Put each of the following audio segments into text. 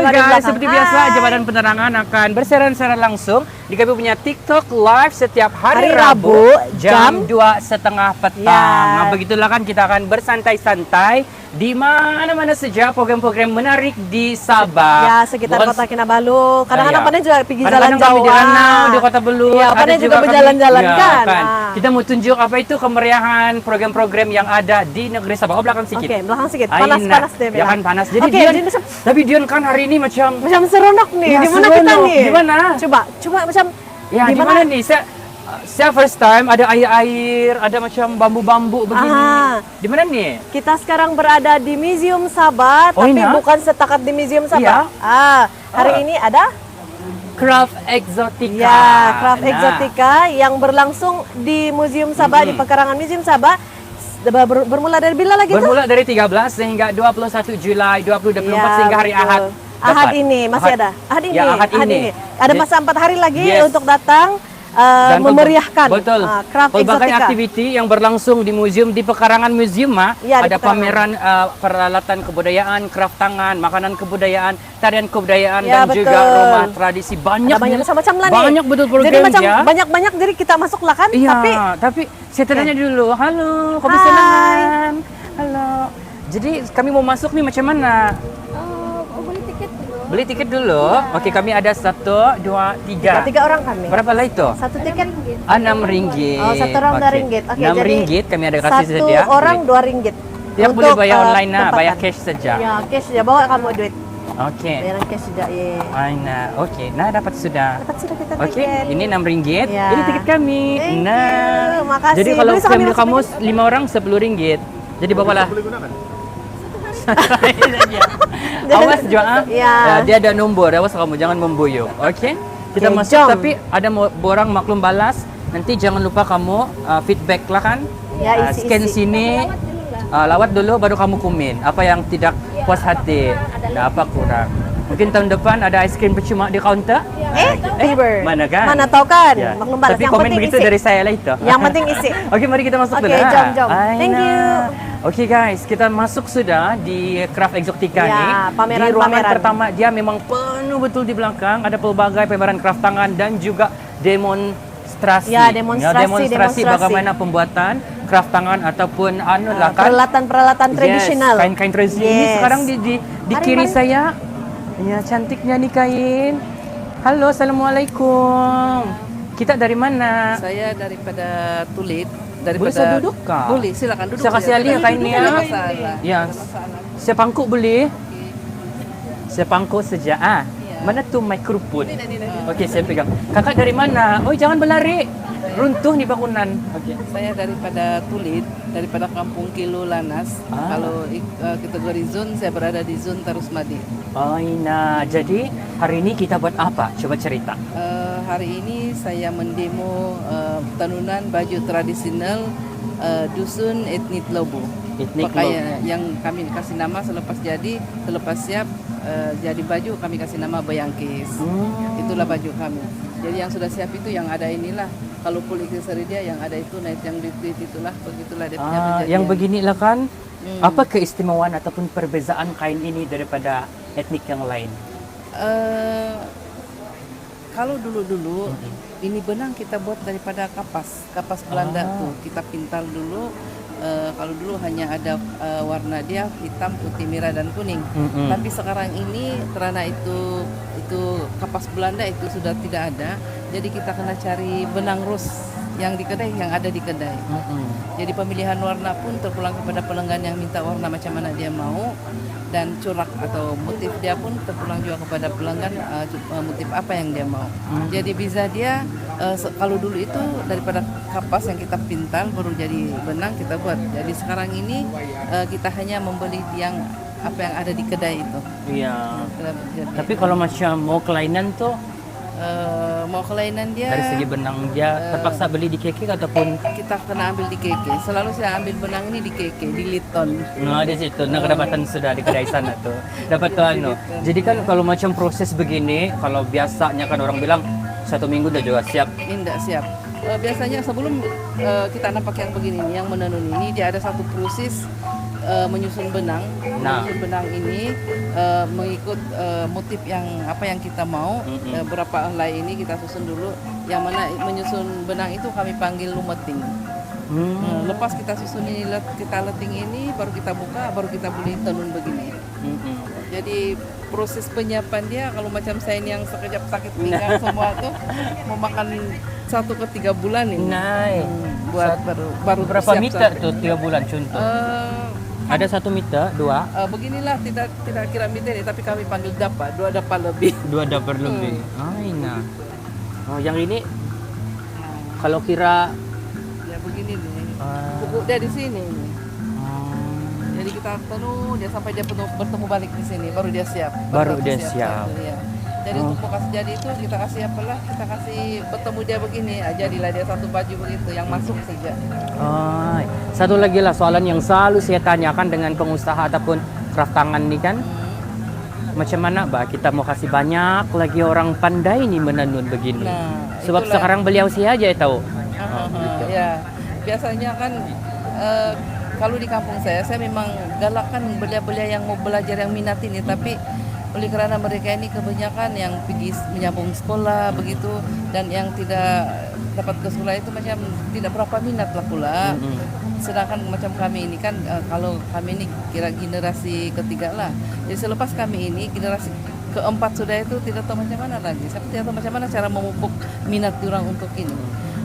Halo di guys, belakang. seperti biasa Hai. Jabatan Penerangan akan bersiaran langsung di kami punya TikTok live setiap hari Hari Rabu Rabu, jam jam 2:30 petang. Ya. Nah, begitulah kan kita akan bersantai-santai di mana-mana saja program-program menarik di Sabah. Ya, sekitar Bukan Kota Kinabalu. Kadang-kadang ya. Panen juga pergi jalan Kadang-kadang kami jauh. di Ranau, di Kota Belut. Iya, ada Panen juga kami- berjalan-jalan ya, kan. Kita mau tunjuk apa itu kemeriahan program-program yang ada di negeri Sabah. Oh, belakang sedikit. Oke, belakang sedikit. Aina. Panas-panas deh. Ya kan panas. Jadi Oke, Dion, jadi tapi Dion kan hari ini macam seronok nih. Ya, Di mana kita seronok. nih? Di mana? Coba macam ya di mana nih? Saya first time ada air-air, ada macam bambu-bambu begini. Ah. Di mana nih? Kita sekarang berada di Museum Sabah, Oh, tapi iya? bukan setakat di Museum Iya? Sabah. Hari ini ada Craft Exotica. ya Craft Nah, Exotica yang berlangsung di Museum Sabah, di pekarangan Museum Sabah. Bermula dari bila lagi tuh? Bermula dari 13 hingga 21 Julai 2024 Ya, sehingga hari betul. Ahad. Ahad Dapat. ini masih ada. Ahad ini. Ya, Ahad ini. Ada masa 4 hari lagi Yes. untuk datang Dan memeriahkan betul. Craft Pelbagai Exotica. aktiviti yang berlangsung di museum di pekarangan museum Ya, di ada pekarangan. pameran peralatan kebudayaan, craft tangan, makanan kebudayaan, tarian kebudayaan Ya, dan juga betul. rumah tradisi banyak. Ada banyak nih. macam-macam lah nih. Banyak betul program Jadi macam ya. banyak-banyak jadi kita masuk lah kan. Iya, Tapi tapi saya tanya dulu. Halo, kopi Hai. senangan. Halo. Jadi kami mau masuk nih macam mana? Beli tiket dulu. Oke, kami ada 1, 2, 3. 3 orang kami. Berapa lah itu? Satu tiket RM6. Oh, satu orang Oke. RM6. Oke, RM6 kami ada kasih satu sedia. orang RM2. Dia boleh bayar online bayar cash saja. Ya, cash saja. Bawa kamu duit. Oke. Bayaran cash saja. Ya. Oke. Nah, dapat sudah. Dapat sudah kita Oke, tiket. ini RM6. Ya. Ini tiket kami. Thank Nah, you. Makasih. jadi kalau Boleh sambil family masuk kamu lagi? 5 orang RM10. Jadi bawalah. Awas Joa. Ya. Dia ada nombor. Awas kamu jangan membuyuk. Oke. Kita Oke, masuk jom. tapi ada borang maklum balas. Nanti jangan lupa kamu feedback lah kan. Ya, isi-isi. Scan sini. Lawat dulu baru kamu komen apa yang tidak puas hati. Ada apa kurang. Mungkin tahun depan ada es krim percuma di kaunter. Tiber. Mana kan? Mana tahu kan? Ya. Maklum balas. Tapi Yang komen penting begitu isi. dari saya lah itu. Yang penting isi. Oke, mari kita masuk Oke, dulu. jom. Thank you. Oke guys, kita masuk sudah di Craft Exotica Ya, nih. pameran- Di ruangan pameran. pertama dia memang penuh betul di belakang. Ada pelbagai pameran craft tangan dan juga demonstrasi. Ya, demonstrasi. bagaimana pembuatan craft tangan ataupun lah kan. Peralatan-peralatan tradisional. Kain-kain tradisional. Ini Yes. sekarang di Mari, kiri mari. saya. Ya, cantiknya nih kain. Halo, assalamualaikum. Kita dari mana? Saya daripada Tulit. Boleh saya duduk, Kak? Boleh, silakan duduk. Saya kasih Ya. alih kainnya. Tidak masalah. Ya. Saya pangkuk boleh? Saya pangkuk saja. Mana tuh mikrofon? Okey, saya pegang. Kakak dari mana? Oh, jangan berlari. Runtuh nih bangunan. Okey. Saya daripada Tulit, daripada Kampung Kilo Lanas. Kalau kategori zon, saya berada di zon Tarusmadi. Oh, nah. Jadi hari ini kita buat apa? Coba cerita. Hari ini saya mendemo tenunan baju tradisional dusun etnik Lobo. Etnik Pakaian yang kami kasih nama selepas siap jadi baju kami kasih nama Bayangkis. Itulah baju kami. Jadi yang sudah siap itu yang ada inilah. Kalau full aksesori dia yang ada itu naik yang duit itulah begitulah dia punya penjadian. Yang beginilah kan. Apa keistimewaan ataupun perbezaan kain ini daripada etnik yang lain? Kalau dulu-dulu ini benang kita buat daripada kapas Belanda tuh kita pintal dulu. Kalau dulu hanya ada warna dia hitam, putih, merah dan kuning. Tapi sekarang ini karena itu kapas Belanda itu sudah tidak ada, jadi kita kena cari benang ros yang di kedai yang ada di kedai. Jadi pemilihan warna pun terpulang kepada pelanggan yang minta warna macam mana dia mau, dan corak atau motif dia pun terpulang juga kepada pelanggan motif apa yang dia mau. Jadi bisa dia kalau dulu itu daripada kapas yang kita pintal baru jadi benang kita buat. Jadi sekarang ini kita hanya membeli yang apa yang ada di kedai itu. Iya. Tapi kalau macam mau kelainan tuh mau kelainan dia dari segi benang dia terpaksa beli di KK ataupun kita kena ambil di KK. Selalu saya ambil benang ini di KK, di Liton. nah di situ nah kedapatan sudah di kedai sana tuh dapat tuh anu. Jadi kan kalau macam proses begini, kalau biasanya kan orang bilang 1 minggu udah juga siap. Tidak siap. Biasanya sebelum kita nampak yang begini nih, yang menenun ini dia ada satu proses menyusun benang. Nah. Menyusun benang ini mengikut motif yang apa yang kita mau. Berapa helai ini kita susun dulu. Yang mana menyusun benang itu kami panggil lumeting. Lepas kita susun ini, kita leting ini, baru kita buka, baru kita beli tenun begini. Jadi proses penyiapan dia kalau macam saya ini yang sekejap sakit pinggang semua tuh memakan 1 ke 3 bulan ini. Buat baru Berapa siap meter satu. tuh 3 bulan contoh? Eh, Ada 1 meter, 2? beginilah tidak kira meter ini, tapi kami panggil dapa, 2 dapa lebih. 2 dapur lebih. Nah. Oh, yang ini kalau kira Ya begini nih. Ah. Pupuk dia di sini. Jadi kita tenun dia sampai dia bertemu balik di sini, baru dia siap. Baru dia satu, siap. ya. Jadi untuk bekas jadi itu kita kasih apalah, kita kasih bertemu dia begini, jadilah dia satu baju begitu yang masuk saja. Satu lagi lah soalan yang selalu saya tanyakan dengan pengusaha ataupun craft tangan nih kan. Macam mana Mbak kita mau kasih banyak lagi orang pandai nih menenun begini. Nah, Sebab itulah. sekarang beliau saya aja tahu. Gitu. Ya, biasanya kan kalau di kampung saya memang galakkan belia-belia yang mau belajar yang minat ini, tapi oleh karena mereka ini kebanyakan yang pergi menyambung sekolah begitu dan yang tidak dapat ke sekolah itu macam tidak berapa minat lah pula. Sedangkan macam kami ini kan kalau kami ini kira generasi ketiga lah. Jadi selepas kami ini generasi keempat sudah itu tidak tahu macam mana lagi. Saya tidak tahu macam mana cara memupuk minat diorang untuk ini.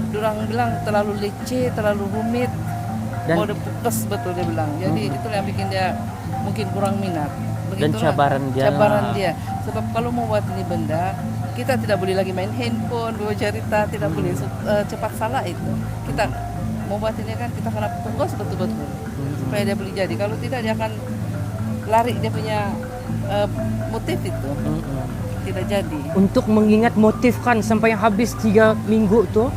Diorang bilang terlalu leceh, terlalu rumit, mau dipukes betul dia bilang. Jadi itulah yang bikin dia mungkin kurang minat. Dan cabaran dia. Cabaran dia. Sebab kalau mau buat ini benda, kita tidak boleh lagi main handphone, bawa cerita, tidak boleh cepat salah itu. Kita mau buat ini kan kita kena pukes betul-betul supaya dia boleh jadi. Kalau tidak dia akan lari dia punya motif itu. Tidak jadi. Untuk mengingat motif kan sampai habis 3 minggu tuh.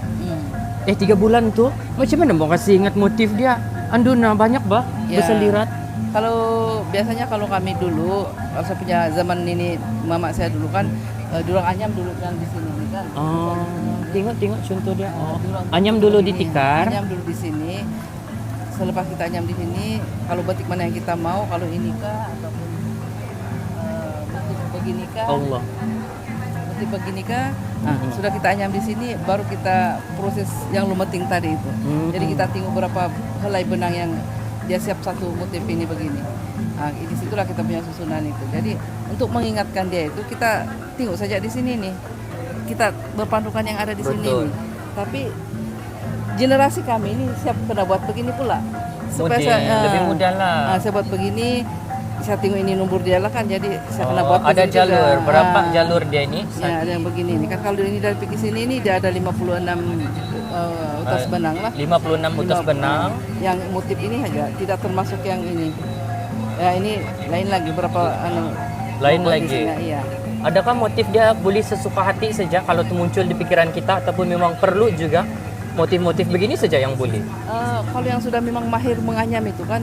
3 bulan tuh. Macam mana mau kasih ingat motif dia? Anduna banyak bah Ya. berselirat. Kalau biasanya kalau kami dulu, kalau saya punya zaman ini mama saya dulu kan durang anyam dulu yang di sini ini kan. Tengok contoh dia. Durang Anyam dulu ditikar. Anyam dulu di sini. Selepas kita anyam di sini, kalau batik mana yang kita mau, kalau ini kah ataupun batik begini kah? Allah. Batik begini kah? Nah, sudah kita anyam di sini, baru kita proses yang lumeting tadi itu. Jadi kita tengok berapa helai benang yang dia siap satu motif ini begini. Nah, di situlah kita punya susunan itu. Jadi untuk mengingatkan dia itu kita tengok saja di sini nih. Kita berpandukan yang ada di sini Betul. nih. Tapi generasi kami ini siap kena buat begini pula. Lebih mudah lah. Saya buat begini, saya tengok ini nomor dia lah kan, jadi saya kena buat ada begini jalur. juga. Berapa jalur dia ini? Ya, ada yang begini ini kan, kalau ini dari pergi sini ini dia ada 56 utas benang lah. 56 utas benang. Yang motif ini aja tidak termasuk yang ini. Ya ini lain lagi berapa Lain buat lagi. di sini, iya. Adakah motif dia boleh sesuka hati saja kalau itu muncul di pikiran kita ataupun memang perlu juga motif-motif begini saja yang boleh? Kalau yang sudah memang mahir menganyam itu kan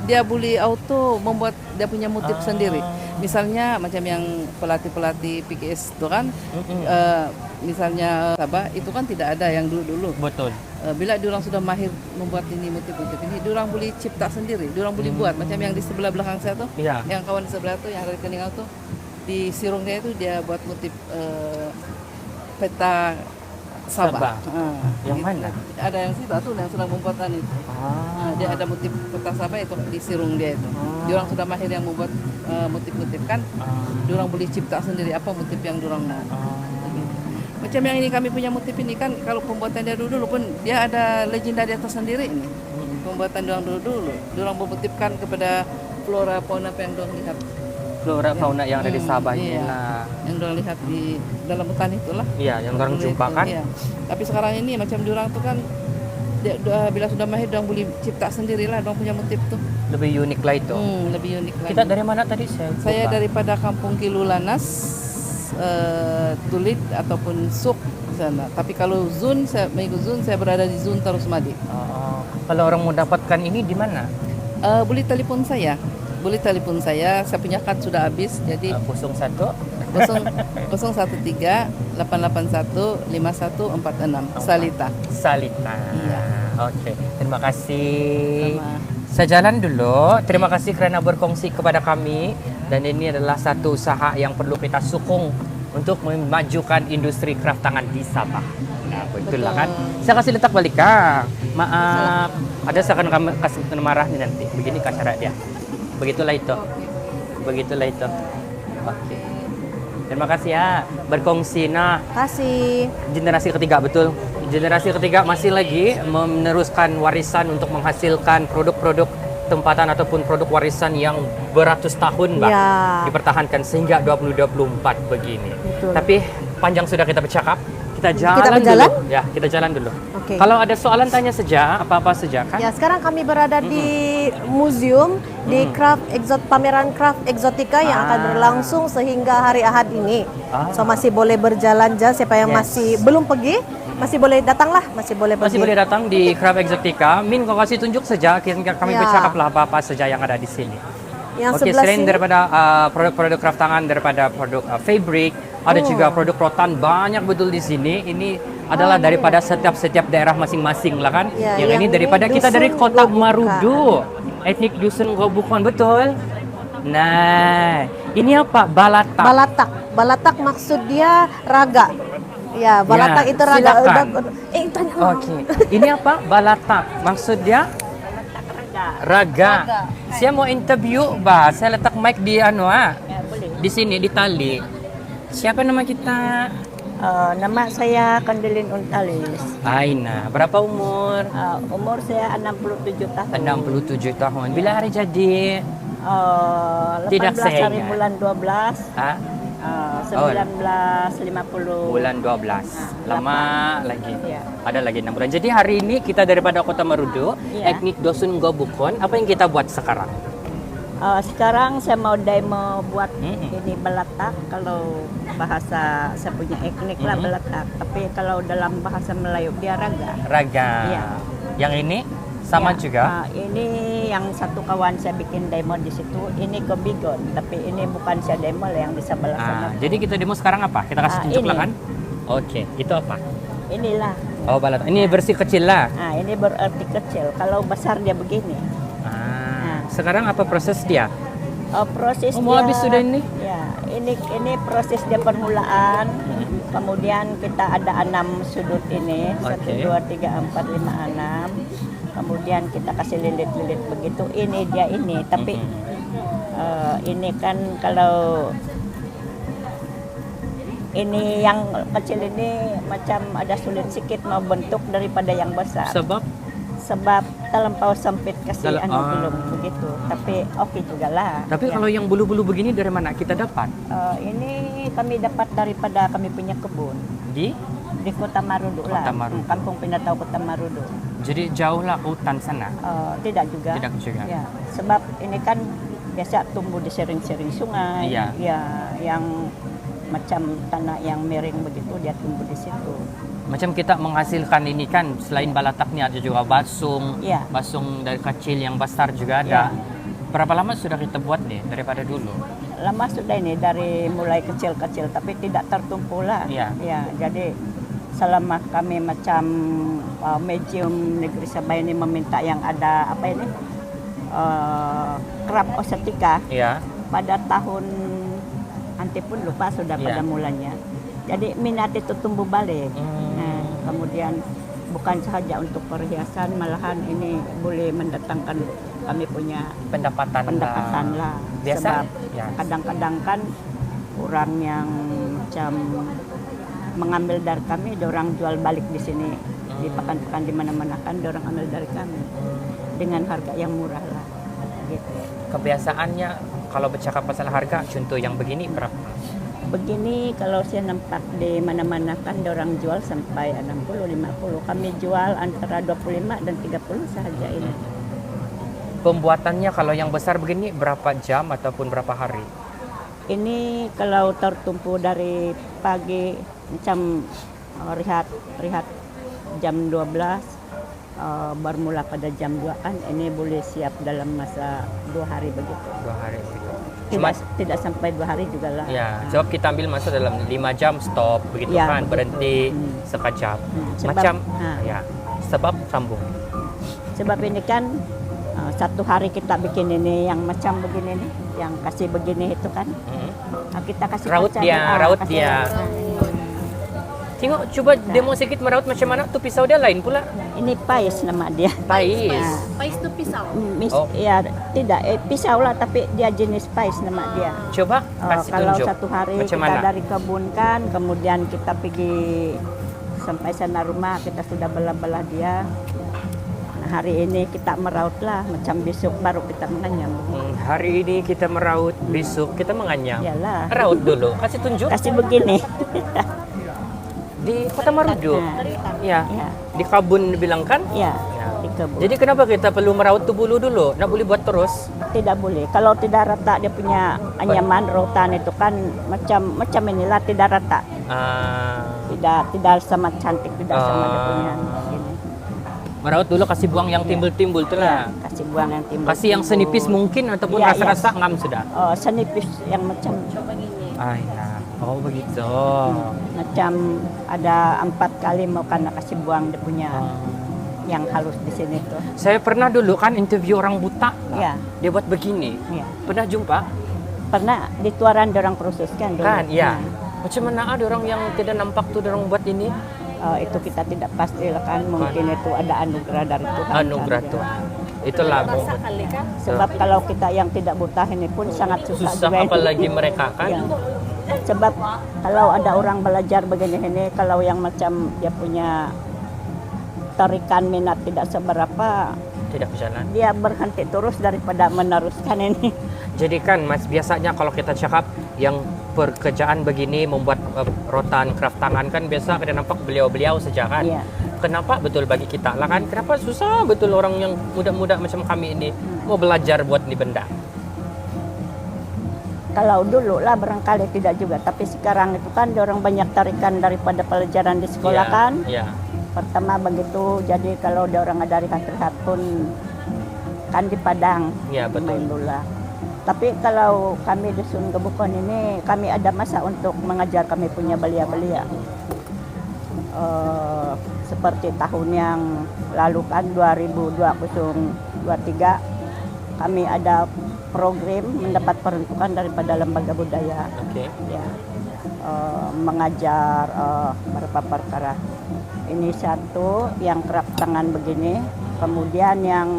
dia boleh auto membuat dia punya motif sendiri. Misalnya macam yang pelatih-pelatih PKS itu kan, misalnya Sabah itu kan tidak ada yang dulu-dulu. Betul. Bila diorang sudah mahir membuat ini motif-motif ini, diorang boleh cipta sendiri, diorang boleh buat macam yang di sebelah belakang saya tuh, Iya. yang kawan di sebelah tuh yang dari Keningau tuh di sirung dia itu dia buat motif peta Sabah. Sabah. Yang Gitu. mana? Ada yang situ tuh yang sedang pembuatan itu. Dia ada motif peta Sabah itu di sirung dia itu. Diorang sudah mahir yang membuat motif-motif kan. Diorang boleh cipta sendiri apa motif yang diorang mau. Macam yang ini kami punya motif ini kan, kalau pembuatan dia dulu pun dia ada legenda dia tersendiri ini. Pembuatan diorang dulu. Diorang memotifkan kepada flora fauna apa yang diorang lihat. Flora fauna yang ada di Sabah ini Iya. lah. Yang diorang lihat di dalam hutan itulah. Iya, yang orang Dulu jumpa itu, kan. iya. Tapi sekarang ini macam diorang tuh kan bila sudah mahir diorang boleh cipta sendirilah, diorang punya motif tuh. Lebih unik lah itu. Lebih unik lagi. Kita dari mana tadi? Saya daripada Kampung Kilulanas, Tulit ataupun Suk di sana. Tapi kalau Zun, saya mengikut Zun, saya berada di Zun Tarusmadi. Kalau orang mau dapatkan ini di mana? Boleh telepon saya. Saya punya kad sudah habis, jadi 01 013 881 5146 Salita. Salita. Iya. Oke. Terima kasih. Sama. Saya jalan dulu. Terima kasih kerana berkongsi kepada kami. Dan ini adalah satu usaha yang perlu kita sokong untuk memajukan industri kraft tangan di Sabah. Nah, betul lah kan. Saya kasih letak balik Kak. Maaf. Ada saya akan kasih marah nih nanti. Begini Kak cara dia. Begitulah itu. Begitulah itu. Oke. Terima kasih ya. Berkongsi. Nah, Kasih. generasi ketiga betul. Generasi ketiga masih lagi meneruskan warisan untuk menghasilkan produk-produk tempatan ataupun produk warisan yang beratus tahun Mbak. Ya. Dipertahankan sehingga 2024 begini. Betul. Tapi panjang sudah kita bercakap. Kita jalan berjalan? dulu. Ya, kita jalan dulu. Oke. Kalau ada soalan tanya saja, apa-apa saja kan? Ya, sekarang kami berada di museum di pameran craft eksotika yang akan berlangsung sehingga hari Ahad ini. So masih boleh berjalan aja siapa yang Yes. masih belum pergi, masih boleh datanglah, masih boleh pergi. Masih boleh datang di Craft Exotica. Min, kau kasih tunjuk saja, kami Ya. bercakaplah apa-apa saja yang ada di sini. Yang Oke, sebelah selain sini daripada produk-produk craft tangan, daripada produk fabric, ada juga produk rotan banyak betul di sini. Ini adalah daripada setiap daerah masing-masing lah kan. Ya, yang yang ini daripada ini kita dari Dusun kota Gobukan. Marudu, etnik dusun Gobukan betul. Nah, ini apa? Balatak. Balatak. Balatak maksud dia raga. Ya, Balatak Ya, itu raga. silakan. Tanya. Oke. Ini apa? Balatak. Maksud dia? Raga. Saya mau interview, Bah. Saya letak mic di di sini di tali. Siapa nama kita? Nama saya Kandelin Untalis. Aina. Berapa umur? Umur saya 67 tahun. 67 tahun. Bila hari jadi? Tidak 18 hari seingat. bulan 12, Ah, 1950. bulan 12. Lama lagi. Iya. Ada lagi 6 bulan. Jadi hari ini kita daripada Kota Marudu, Iya. etnik Dusun Gobukon. Apa yang kita buat sekarang? Sekarang saya mau demo buat Mm-mm. ini Balatak. Kalau bahasa saya punya etnik lah Balatak. Tapi kalau dalam bahasa Melayu dia raga. Raga. Iya. Yang ini sama Ya, juga. ini yang satu kawan saya bikin demo di situ. Ini Gobigon, tapi ini bukan saya demo lah yang di sebelah sana. Jadi kita demo sekarang apa? Kita kasih tunjuk ini. lah kan? Oke, itu apa? Inilah. Oh, balat. Ini versi kecil lah. Ini berarti kecil. Kalau besar dia begini. Sekarang apa proses dia? Proses Mau dia, habis sudah ini? Ya, ini proses dia permulaan. Kemudian kita ada 6 sudut ini, 1, Oke. 2, 3, 4, 5, 6. Kemudian kita kasih lilit-lilit begitu. Ini dia ini, tapi ini kan kalau ini yang kecil ini macam ada sulit sedikit mau bentuk daripada yang besar. Sebab terlampau sempit kasih belum begitu. Tapi oke juga lah. Tapi kalau yang bulu-bulu begini dari mana kita dapat? Ini kami dapat daripada kami punya kebun Di? di Kota Marudu lah. Kota Marudu. Kampung Pinatau Kota Marudu. Jadi jauh lah ke hutan sana. Tidak juga. Tidak juga. Ya, sebab ini kan biasa tumbuh di sering-sering sungai. Iya. Ya, yang macam tanah yang miring begitu dia tumbuh di situ. Macam kita menghasilkan ini kan selain balatak nih ada juga basung. Iya. Basung dari kecil yang besar juga ada. Berapa lama sudah kita buat nih daripada dulu? Lama sudah ini dari mulai kecil-kecil tapi tidak tertumpu lah. Iya. Ya, jadi selama kami macam Museum Negeri Sabah ini meminta yang ada apa ini craft osetika Iya. pada tahun nanti pun lupa sudah pada Iya. mulanya. Jadi minat itu tumbuh balik. Nah, kemudian bukan saja untuk perhiasan, malahan ini boleh mendatangkan kami punya pendapatan lah. Biasa? Sebab Ya. kadang-kadang kan orang yang macam mengambil dari kami, orang jual balik di sini di pekan-pekan di mana-mana kan orang ambil dari kami dengan harga yang murah lah. Gitu. Kebiasaannya kalau bercakap masalah harga, contoh yang begini berapa? Begini kalau saya nampak di mana-mana kan orang jual sampai 60, 50. Kami jual antara 25 dan 30 saja ini. Pembuatannya kalau yang besar begini berapa jam ataupun berapa hari? Ini kalau tertumpu dari pagi macam rehat jam 12 bermula pada jam 2 kan ini boleh siap dalam masa 2 hari begitu. 2 hari begitu. Tidak sampai 2 hari juga lah. Ya, sebab kita ambil masa dalam 5 jam stop begitu Ya, kan, begitu. berhenti sekejap. Sebab- Macam ha. ya, sebab sambung. Sebab ini kan satu hari kita bikin ini yang macam begini nih, yang kasih begini itu kan. Nah, kita kasih Raut kaca, dia, raut kasih dia. Tengok, coba demo sedikit meraut macam mana tuh pisau dia lain pula. Ini pais nama dia. Pais. Pais itu pisau. Oh. Ya tidak pisau lah, tapi dia jenis pais nama dia. Coba kasih Kalau tunjuk. satu hari Macam kita mana? dari kebun kan, kemudian kita pergi sampai sana rumah, kita sudah belah-belah dia. Nah, hari ini kita meraut lah, macam besok baru kita menganyam. Hari ini kita meraut, besok kita menganyam. Iyalah. Raut dulu, kasih tunjuk. Kasih begini. Di Kota Marudu. Nah, Ya. ya, Di Kabun bilang kan? ya, Ya. di kebun. Jadi kenapa kita perlu meraut tuh bulu dulu? Nggak boleh buat terus? Tidak boleh. Kalau tidak rata dia punya anyaman rotan itu kan macam inilah tidak rata. Tidak sama cantik, tidak sama dia punya. Gini. Meraut dulu, kasih buang yang timbul-timbul tuh Ya, lah. kasih buang yang timbul. Kasih yang senipis mungkin ataupun Ya, rasa-rasa ngam sudah. Senipis yang macam Ah, ya. Oh begitu. macam ada 4 kali mau karena kasih buang dia punya yang halus di sini tuh. Saya pernah dulu kan interview orang buta. Ya, Dia buat begini. ya. Pernah jumpa? Pernah di Tuaran dorang proses kan dulu. Kan, iya. Nah, Macam mana ada orang yang tidak nampak tuh orang buat ini? itu kita tidak pasti lah kan, mungkin itu ada anugerah dari Tuhan. Anugerah kan, Tuhan. ya. Itulah Kali kan. Sebab kalau kita yang tidak buta ini pun sangat susah, susah juga ini. apalagi mereka kan. Ya. Sebab kalau ada orang belajar begini ini, kalau yang macam dia punya tarikan minat tidak seberapa, Tidak berjalan. dia berhenti terus daripada meneruskan ini. Jadi kan Mas, biasanya kalau kita cakap yang pekerjaan begini membuat rotan craft tangan kan biasa kita nampak beliau-beliau saja kan. Iya. Kenapa betul bagi kita lah kan? Kenapa susah betul orang yang muda-muda macam kami ini mau belajar buat di benda? Kalau dulu lah barangkali tidak juga, tapi sekarang itu kan orang banyak tarikan daripada pelajaran di sekolah kan. Iya. Pertama begitu, jadi kalau ada orang ada rehat-rehat pun kan di Padang Iya, betul. main bola. Tapi kalau kami dusun Gebukon ini, kami ada masa untuk mengajar kami punya belia-belia. Seperti tahun yang lalu kan 2023 kami ada program mendapat peruntukan daripada lembaga budaya. Oke. Ya, mengajar beberapa perkara. Ini satu yang kerap tangan begini, kemudian yang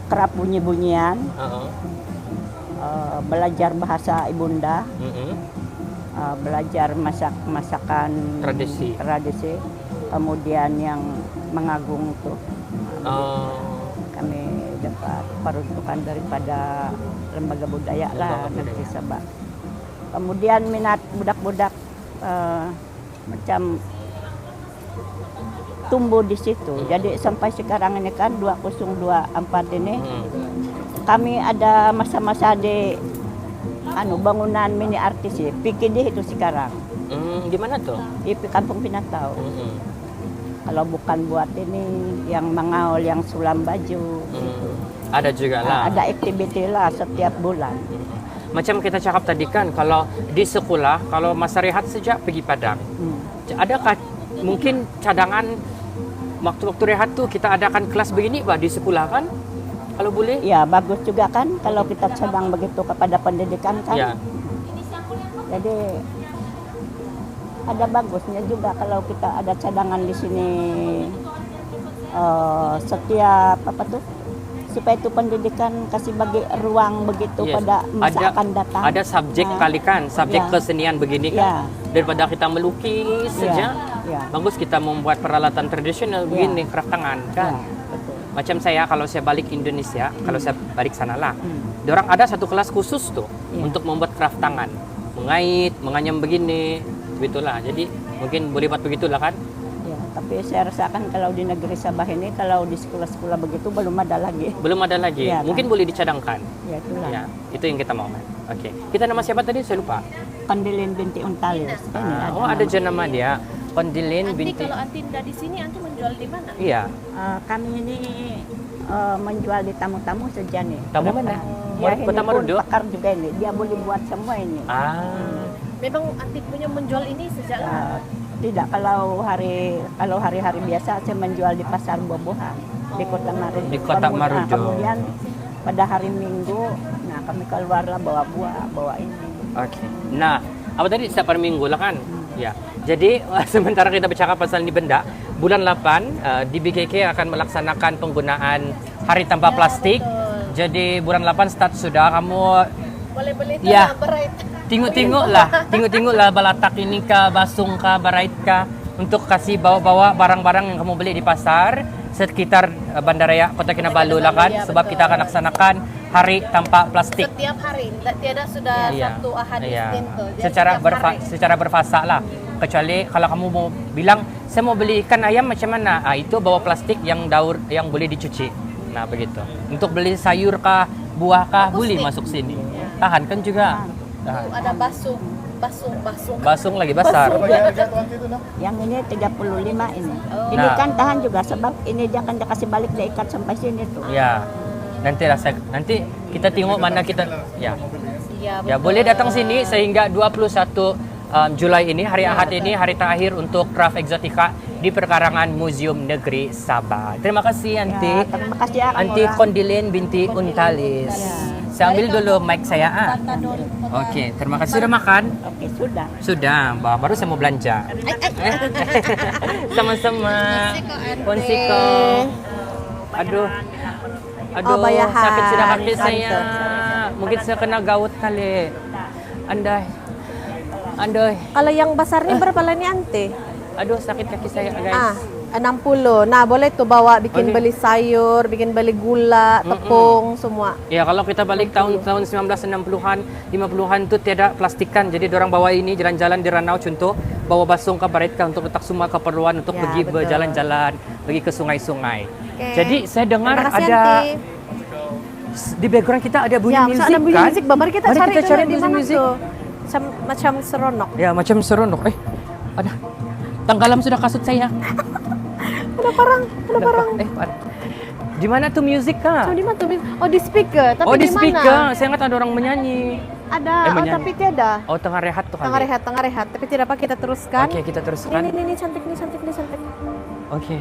kerap bunyi-bunyian, belajar bahasa ibunda, belajar masakan Tradisi. kemudian yang mengagung tuh kami dapat peruntukan daripada lembaga budaya lah negeri Sabah. Kemudian minat budak-budak macam tumbuh di situ. Jadi sampai sekarang ini kan 2024 ini kami ada masa-masa di bangunan mini artis ya, PKD itu sekarang. Gimana tuh? Di Kampung Pinatau. Kalau bukan buat ini yang mengaul, yang sulam baju. Ada juga lah. Ada aktiviti lah setiap bulan. Macam kita cakap tadi kan, kalau di sekolah, kalau masa rehat saja pergi Padang. Adakah mungkin cadangan waktu-waktu rehat tuh kita adakan kelas begini Pak di sekolah kan? Kalau boleh? Ya bagus juga kan kalau kita sedang begitu kepada pendidikan kan. Ya. Jadi ada bagusnya juga kalau kita ada cadangan di sini setiap apa tuh supaya itu pendidikan kasih bagi ruang begitu Yes. pada masa akan datang. Ada subjek kali kan, subjek Ya. kesenian begini kan. Daripada kita melukis saja, Ya. bagus kita membuat peralatan tradisional begini, craft tangan kan. Betul. Macam saya kalau saya balik Indonesia, kalau saya balik sana lah, orang ada satu kelas khusus tuh untuk membuat craft tangan, mengait, menganyam begini, begitulah. Jadi mungkin boleh buat begitulah kan? Ya, tapi saya rasakan kalau di negeri Sabah ini kalau di sekolah-sekolah begitu belum ada lagi. Belum ada lagi, Ya, mungkin boleh dicadangkan. Ya itulah. Ya, itu yang kita mau kan. Oke, kita nama siapa tadi? Saya lupa. Kandilin binti Untalis. Oh ada nama dia, Kondilin Anti binti. kalau Anti tidak di sini, Anti menjual di mana? Iya. Kami ini menjual di tamu-tamu saja nih. Tamu mana? Ya, Kota ini pun Marudu? pakar juga ini. Dia boleh buat semua ini. Ah, Memang Anti punya menjual ini sejak lama. Tidak, kalau hari-hari biasa saya menjual di pasar buah-buahan di Kota Marujo. Di Kota Marujo. Kemudian pada hari Minggu, nah kami keluarlah bawa buah, bawa ini. Oke. Nah, apa tadi setiap hari Minggu lah kan? Ya. Jadi sementara kita bercakap pasal ini benda, bulan 8 di BKK akan melaksanakan penggunaan Hari Tanpa Plastik. Jadi bulan 8 start sudah kamu Boleh beli itu Ya. berait. Tengok-tengoklah balatak ini kah, basung kah, barait kah, untuk kasih bawa-bawa barang-barang yang kamu beli di pasar sekitar Bandaraya Kota Kinabalu lah kan, Ya, sebab betul. kita akan laksanakan Hari Tanpa Plastik. Setiap hari, tiada sudah satu ahad Isnin tuh. Jadi Secara berfasa lah. Kecuali kalau kamu mau bilang saya mau beli ikan ayam macam mana, itu bawa plastik yang daur yang boleh dicuci. Nah begitu. Untuk beli sayur kah, buah kah, boleh masuk sini. Tahan kan juga. Tahan. ada basung. Basung lagi besar. Yang ini 35 ini. Ini Nah. kan tahan juga sebab ini dia akan kasih balik dia ikat sampai sini tuh. Ya. Nanti kita tengok mana kita ya. Iya, Ya, boleh datang sini sehingga 21 Julai ini, hari Ahad ini, hari terakhir untuk Craft Exotica di perkarangan Museum Negeri Sabah. Terima kasih, Anti. Ya, terima kasih ya, Kang Anti Ora. Kondilin binti Untalis. Saya ambil dulu mic saya. Oke, terima kasih. Sudah makan? Oke, sudah. Sudah, baru saya mau belanja. Sama-sama. Konsiko. Aduh. Aduh, bayahan. sakit sudah kaki Tante. saya. Mungkin saya kena gaut kali. Andai. Kalau yang besar ni berapa lah ni Ante? Aduh, sakit kaki saya, Ah, guys. 60. Nah, boleh tuh bawa bikin Oke. beli sayur, bikin beli gula, tepung, semua. Ya, kalau kita balik tahun 1960-an, 50-an tuh tiada plastikan. Jadi orang bawa ini jalan-jalan di Ranau contoh, bawa basung ke Baretka untuk letak semua keperluan untuk Ya, pergi betul. berjalan-jalan, pergi ke sungai-sungai. Oke. Jadi saya dengar Terima kasih, ada Anti. di background kita ada bunyi Ya, musik ada bunyi kan? musik, Bang. Mari kita Mari cari kita dulu cari di mana musik. tuh. Macam seronok. Ya, macam seronok. Ada. Tenggelam sudah kasut saya. Ada parang. Ada. Di mana tuh musik kah? Di mana tuh? Oh, di speaker. Tapi Oh, di mana? speaker. Saya ingat ada orang menyanyi. Ada, menyanyi. tapi tiada. Oh, tengah rehat tuh kali. Tengah rehat. Tapi tidak apa kita teruskan. Oke, kita teruskan. Ini cantik. Oke.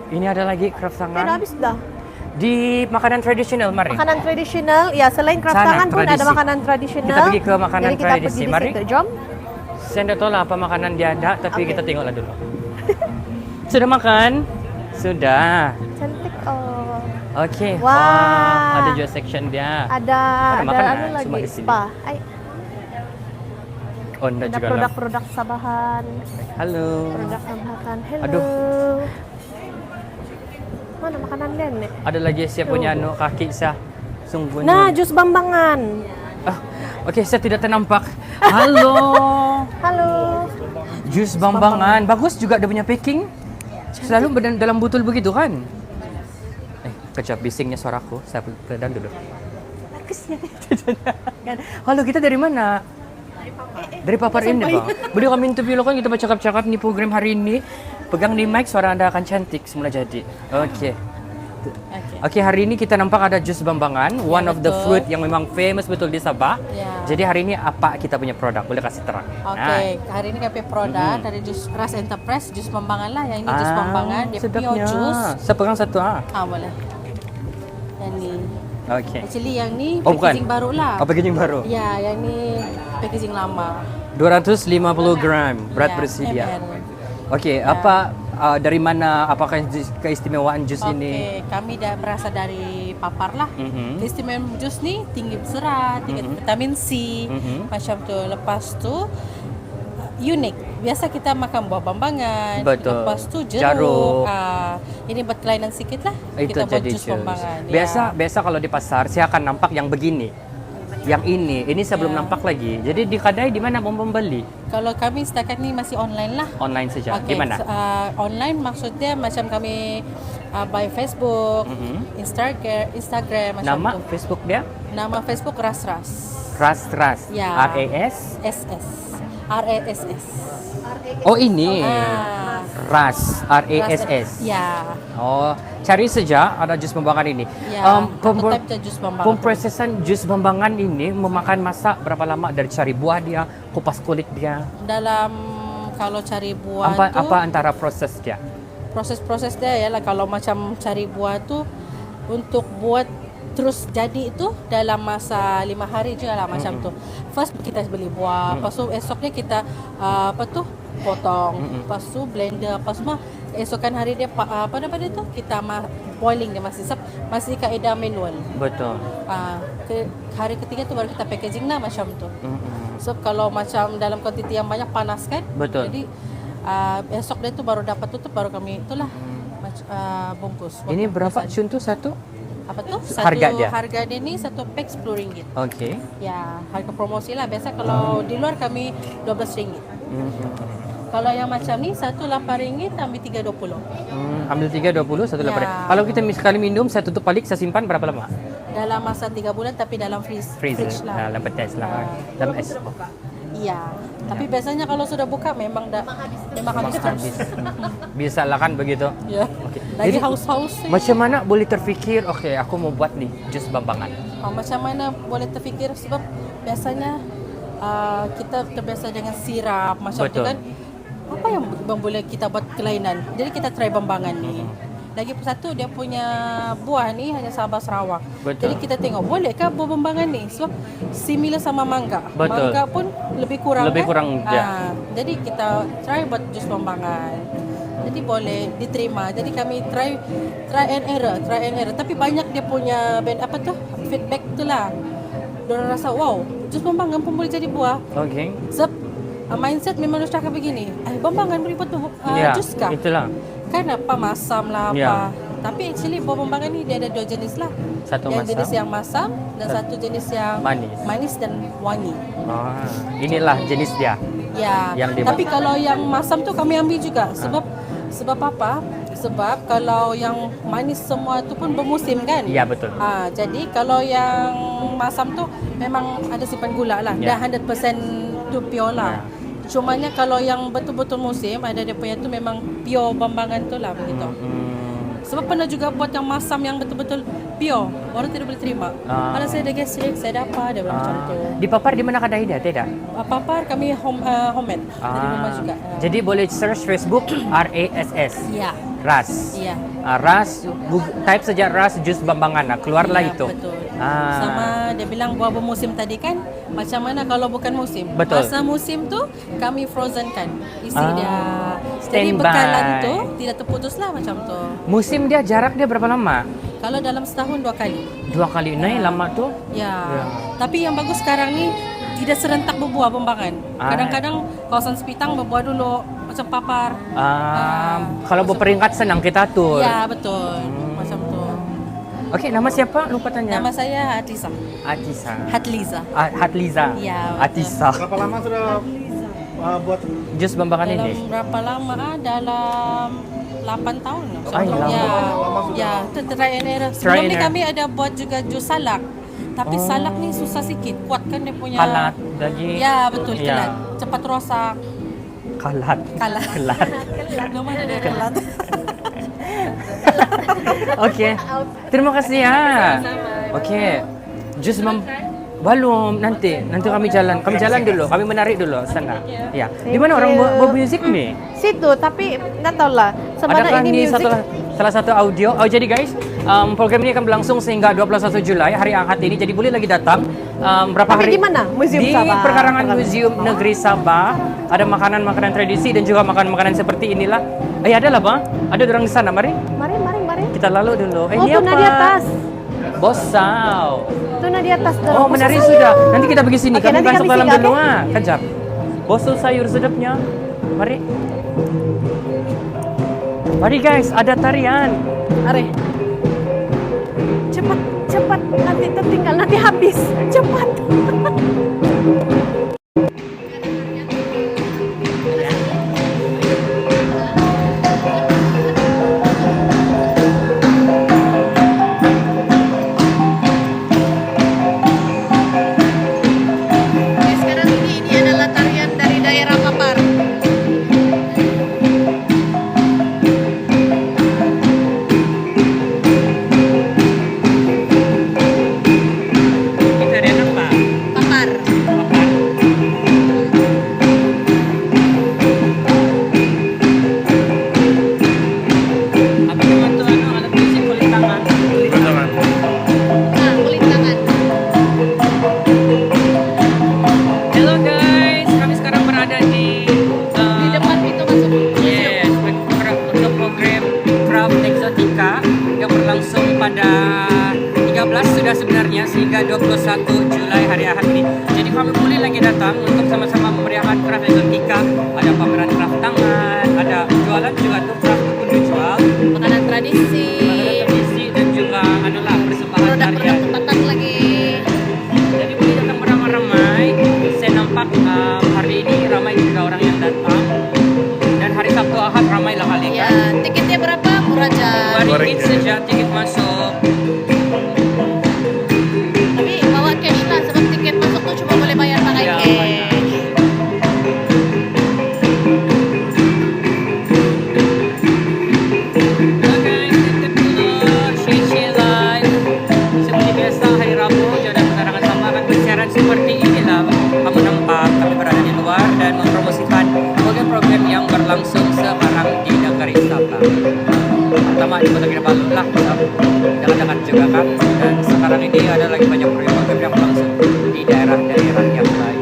Ini ada lagi craft Tidak tangan. habis dah. Di makanan tradisional, mari. Makanan tradisional, ya selain craft Sana, tangan pun tradisi. ada makanan tradisional. Kita pergi ke makanan Jadi kita tradisi, pergi di mari. situ. Jom. Saya tidak tahu lah apa makanan dia ada, tapi Oke. kita tengoklah dulu. Sudah makan? Sudah. Cantik. Oh. Oke. Wah. Ada juga section dia. Ada makanan anu semua lagi di sini. spa. Ay, Oh, ada ada juga lah. produk-produk Sabahan. Halo. Produk Sabahan. Hello. Aduh. Mana makanan nenek? Ada lagi siapa punya anu kaki saya. Sungguh. Nah, jus Bambangan. Ah, oke, saya tidak ternampak. Halo. Halo. Jus Bambangan. Bagus juga dia punya packing. Selalu dalam botol begitu kan? Kejap bisingnya suaraku. Saya peredam dulu. Bagusnya. Halo, kita dari mana? Dari Papar ini, Pak. Beliau kami interview lo kan kita bercakap-cakap nih program hari ini. Pegang di mic, suara Anda akan cantik semula jadi. Oke. Oke, hari ini kita nampak ada jus Bambangan, one of the betul. fruit yang memang famous betul di Sabah. Ya. Jadi hari ini apa kita punya produk? Boleh kasih terang? Oke, hari ini kami produk dari jus Ras Enterprise, jus Bambangan lah. Yang ini jus Bambangan, dia pure jus. Saya pegang satu. Boleh. Yang ni. Oke. Actually yang ni Oh, bukan. packaging baru lah. Oh, packaging baru. Ya, yang ni packaging lama. 250 gram berat Ya, bersedia. ml. Oke, apa dari mana? Apakah keistimewaan jus ini? Oke, kami dah berasal dari Papar lah. Mhm. Keistimewaan jus ni tinggi serat, tinggi vitamin C, Mhm. macam tu. Lepas tu unik. Biasa kita makan buah Bambangan. Betul. Lepas tu Jeruk. jeruk. Ini berkelainan sikit lah. Itu kita buat jadi jus jus. Bambangan. Biasa kalau di pasar saya akan nampak yang begini. Yang ini saya belum nampak lagi. Jadi di kedai di mana mau membeli? Kalau kami setakat ni masih online lah. Online saja. Okey, Di mana? online maksudnya macam kami by Facebook, Instagram macam Nama tu. Facebook dia? Nama Facebook Ras. Ras. Ya. RAS. SS. RASS. Oh ini. Ah, Ras. RASS. Ya. Oh, cari saja ada jus Bambangan ini. Ya. Prototype tu jus Bambangan. Pemprosesan jus Bambangan ini memakan masa berapa lama dari cari buah dia, kupas kulit dia? Dalam kalau cari buah Apa antara proses dia? proses-proses dia ya lah, kalau macam cari buah tuh untuk buat terus jadi itu dalam masa 5 hari juga lah macam tu. First kita beli buah, lepas tu esoknya kita potong, lepas tu blender, lepas tu esokan hari dia apa nama dia tu kita boiling dia masih kaedah manual. Betul. Hari ketiga tu baru kita packaging lah macam tu. So kalau macam dalam kuantiti yang banyak panas kan. Betul. Jadi esok dia tu baru dapat tutup baru kami itulah bungkus. Ini berapa contoh satu? Apa tu? Harga dia ni satu pack RM10. Okey. Ya, harga promosi lah. Biasa kalau di luar kami RM12. Kalau yang macam ni satu RM8 ambil 3.20. Ambil 3.20 satu Ya. 8. Kalau kita sekali minum saya tutup balik, saya simpan berapa lama? Dalam masa 3 bulan tapi dalam fridge lah. Dalam petes lah. Dalam es. Iya. Tapi biasanya kalau sudah buka memang habis terus. Bisa lah kan begitu. Ya. Okey. Lagi Jadi, haus-haus. macam mana boleh terfikir, okey aku mau buat nih jus bambangan. Macam mana boleh terfikir sebab biasanya kita terbiasa dengan sirap macam tu Betul. kan. Apa yang boleh kita buat kelainan? Jadi kita try bambangan ni. Lagi satu dia punya buah ni hanya Sabah Sarawak. Betul. Jadi kita tengok bolehkah buah bambangan ni? Sebab similar sama mangga. Betul. Mangga pun lebih kurang Lebih kan? kurang, ya. Jadi kita try buat jus bambangan. Jadi boleh diterima. Jadi kami try and error. Tapi banyak dia punya feedback tu lah. Diorang rasa wow, jus bambangan pun boleh jadi buah. Okey. Sebab mindset memang harus cakap begini. Bambangan boleh buat jus kah? Itulah. Kan apa masam lah apa. Ya. Tapi actually buah bambangan ni dia ada 2 jenis lah. Satu yang masam. jenis yang masam dan satu jenis yang manis dan wangi. Inilah jenis dia. Ya. Yang Tapi kalau yang masam tu kami ambil juga sebab apa? Sebab kalau yang manis semua tu pun bermusim kan? Ya, betul. Jadi kalau yang masam tu memang ada simpan gula lah. Ya. Dah 100% tu pure lah. Cumanya kalau yang betul-betul musim ada dia punya tu memang pure bambangan tu lah begitu. Sebab pernah juga buat yang masam yang betul-betul pure, orang tidak boleh terima. Kalau saya ada gastrik, saya ada apa, dia bilang macam tu. Dipapar di mana kedai dia? Tidak. Papar kami homemade dari rumah juga. Jadi boleh search Facebook RASS. Ya. Ras. Iya. Ras, type saja Ras jus bambangan. Keluarlah Ya, itu. betul. Sama dia bilang buah bermusim tadi kan, macam mana kalau bukan musim? Betul. Masa musim tu kami frozen kan, isi dia. Jadi Standby. bekalan tu tidak terputus lah macam tu. Musim dia jarak dia berapa lama? Kalau dalam setahun 2 kali. 2 kali. Nah, lama tuh. Ya. Ya. Tapi yang bagus sekarang ni tidak serentak berbuah bambangan. Kadang-kadang kawasan Sepitang berbuah dulu macam papar. Kalau berperingkat senang kita tuh. Ya, betul. Macam tu. Okey, nama siapa? Lupa tanya. Nama saya Atisa. Atisa. Hatliza. Hatliza. Ya, betul. Atisa. Berapa lama sudah buat Jus bambangan Dalam ini? berapa lama? Dalam 8 tahun. Lama. Ya, itu try and error. Try Sebelum and ni error. kami ada buat juga jus salak. Tapi salak ni susah sikit. Kuatkan dia punya Kalat lagi. Ya, betul, Ya. kelat. Cepat rosak. Kalat. Kalat. Kelat. Nama dia kelat. Okey. Terima kasih ya. Okey. Jus belum nanti kami jalan. Kami jalan dulu. Kami menarik dulu sana. Ya. Di mana orang buat musik ni? Situ, tapi nggak tahu lah. Sebenarnya Adakah ini ini music. salah satu audio? Oh jadi guys, program ini akan berlangsung sehingga 21 Julai hari Ahad ini. Jadi boleh lagi datang. Berapa Tapi hari? di mana? Museum di Sabah. Perkarangan Museum Negeri Sabah. Ada makanan-makanan tradisi dan juga makanan-makanan seperti inilah. Ada lah bang. Ada orang di sana. Mari Mari. kita lalu dulu. Oh, Ini tuna apa? di atas. Bosau. Tuna di atas. Oh menari sudah. Nanti kita pergi sini. Oke, Kami nanti masuk kami dalam singgah, dulu. Kejap. Bosau sayur sedapnya. Mari. Mari guys, ada tarian. Mari. Cepat. Nanti tertinggal, nanti habis. Cepat. Sekarang ini adalah tarian dari daerah Papar. Tarian apa? hingga 21 Julai hari Ahad ini. Jadi kamu boleh lagi datang untuk sama-sama memeriahkan craft exotica. Ada pameran craft tangan, ada jualan juga tuh craft pun dijual. Makanan tradisi. Makanan tradisi dan juga anulah persembahan Produk-produk tarian. tempatan lagi. Jadi boleh datang beramai-ramai. Saya nampak hari ini ramai juga orang yang datang. Dan hari Sabtu Ahad ramai lah kali Ya, kan. tiketnya berapa? Murah aja. RM2 saja tiket masuk. Tapi bawa cash lah, sebab tiket masuk tuh cuma boleh bayar pakai Ya, cash. benar. Oke, kita dulu Share Live. Seperti biasa hari Rabu Jodan Penerangan Sabah akan bersiaran seperti inilah. Kamu nampak kami berada di luar dan mempromosikan program-program yang berlangsung sekarang di negeri Sabah. Pertama di Kota Kinabalu lah, dekat-dekat juga kan. Dan sekarang ini ada lagi banyak program-program yang berlangsung di daerah-daerah yang lain.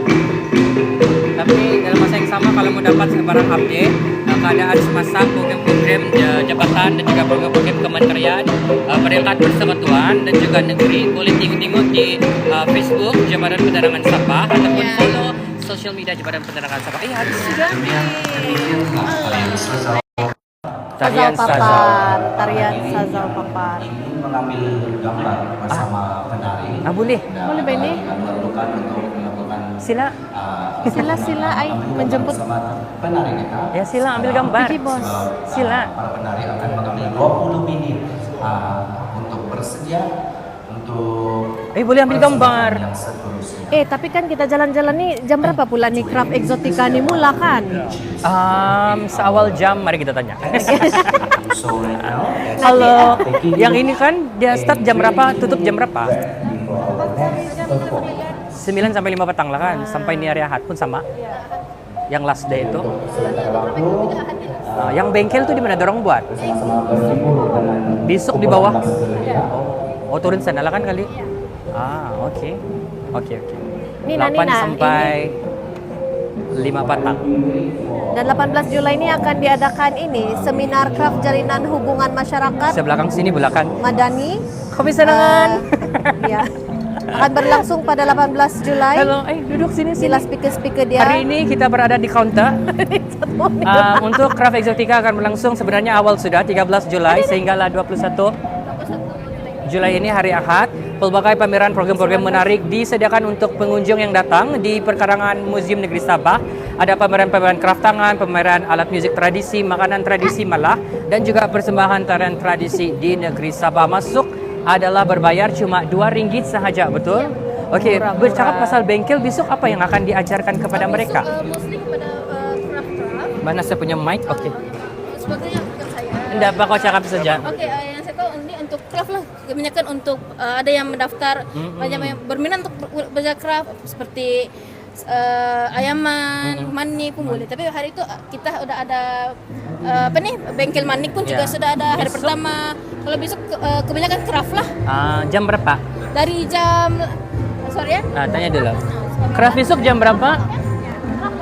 Tapi dalam masa yang sama kalau mau dapat sebarang update keadaan semasa program-program jabatan dan juga program-program kementerian peringkat persekutuan dan juga negeri, boleh tengok-tengok di Facebook Jabatan Penerangan Sabah ataupun follow sosial media Jabatan Penerangan Sabah. Habis sudah. Tarian Sazal. Tarian Sazal Papar. Ingin mengambil gambar bersama penari. Boleh. Boleh, Beni? Dan memerlukan untuk melakukan Sila. Sila ai menjemput. bersama penari kita. Ya sila ambil gambar. Pergi, Bos. Sila. Para penari akan mengambil 20 menit untuk bersedia untuk Boleh ambil gambar. yang seterusnya. Tapi kan kita jalan-jalan nih jam berapa pula nih craft exotica nih mula kan? Seawal jam mari kita tanya. So right now, Halo. Yang ini kan dia start jam berapa, tutup jam berapa? 9 sampai 5 petang lah kan, sampai ni hari Ahad pun sama. Yang last day itu. Yang bengkel tuh di mana dorong buat? Besok di bawah. Oh, turun sana lah kan kali. Oke. Oke. Ini 8 Nina, sampai 5 petang. Dan 18 Julai ini akan diadakan ini seminar craft jalinan hubungan masyarakat Sebelakang sini belakang. Madani. Kau bisa dengan. Ya. Akan berlangsung pada 18 Julai. Halo, duduk sini sini. Sila speaker-speaker dia. Hari ini kita berada di counter. Untuk Craft Exotica akan berlangsung sebenarnya awal sudah 13 Julai sehinggalah 21 Julai ini hari Ahad. Pelbagai pameran program-program menarik disediakan untuk pengunjung yang datang di perkarangan Museum Negeri Sabah. Ada pameran-pameran craft tangan, pameran alat muzik tradisi, makanan tradisi Malah, dan juga persembahan tarian tradisi di Negeri Sabah. Masuk adalah berbayar cuma RM2 sahaja, betul? Okey, bercakap pasal bengkel, besok apa yang akan diajarkan kepada mereka? Mostly kepada craft-craft. Mana saya punya mic? Okey. Sebagainya bukan saya. Tidak apa kau cakap saja. Oke, yang saya tahu ini untuk craft lah. Kebanyakan untuk ada yang mendaftar, banyak yang berminat untuk belajar craft seperti ayaman, manik pun boleh. Tapi hari itu kita udah ada bengkel manik pun juga sudah ada hari Besok? pertama. Kalau besok kebanyakan craft lah. Jam berapa? Dari jam sorry ya. Tanya dulu. Craft besok jam berapa? Craft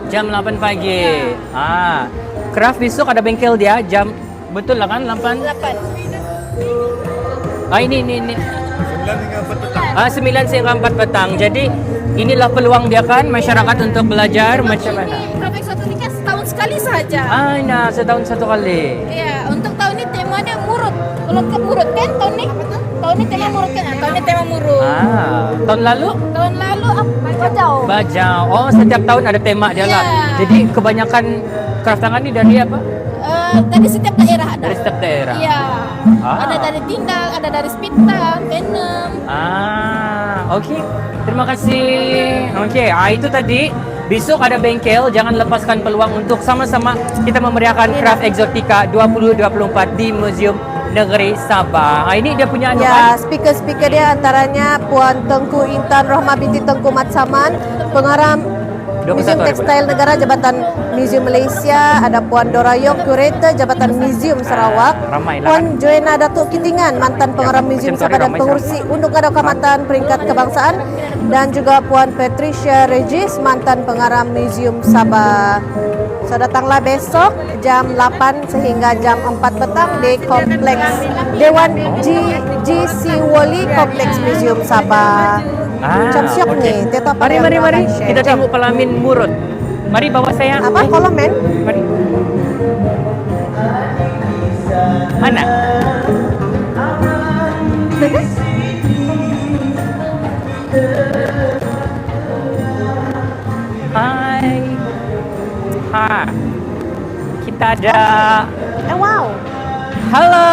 8. Jam 8 pagi. Craft besok ada bengkel dia jam betul lah kan 8? 8. Ini. 9 hingga 4 petang. 9 hingga 4 petang. Jadi inilah peluang dia kan masyarakat untuk belajar macam mana. Ini craft exotica setahun sekali saja. Nah setahun satu kali. Iya, untuk tahun ini temanya murut. Kalau ke murut kan tahun ini tema murut kan? Tahun ini tema murut. Tahun lalu Tahun lalu bajau. bajau. Oh, setiap tahun ada tema dia lah. Iya. Jadi kebanyakan craft tangan ini dari apa? Dari setiap daerah ada. Dari setiap daerah. Iya. Ada dari Tindal, ada dari Spital, Venom. Oke. Terima kasih. Oke, itu tadi. Besok ada bengkel, jangan lepaskan peluang untuk sama-sama kita memeriahkan Craft Exotica 2024 di Museum Negeri Sabah. Ini dia punya Ya, speaker-speaker dia antaranya Puan Tengku Intan Rohmah binti Tengku Mat Saman, pengarah Museum Tekstil Negara Jabatan Museum Malaysia, ada Puan Dorayok, Curator Jabatan Museum Sarawak, ramai lah Puan Joanna Datuk Kitingan, mantan pengarah Museum macam tu Sabah dan ramai pengurusi Undang Undang Keamatan Peringkat Kebangsaan, dan juga Puan Patricia Regis, mantan pengarah Museum Sabah. So datanglah besok jam 8 sehingga jam 4 petang di Kompleks Dewan GC Wali Kompleks Museum Sabah. Macam syok okey. nih, Teta Mari, Pariam mari, mari. akan share. Kita tengok pelamin murut. Mari bawa saya. Apa kalau men? Mari. Mana? Hai. Ha. Kita ada. Wow. Halo.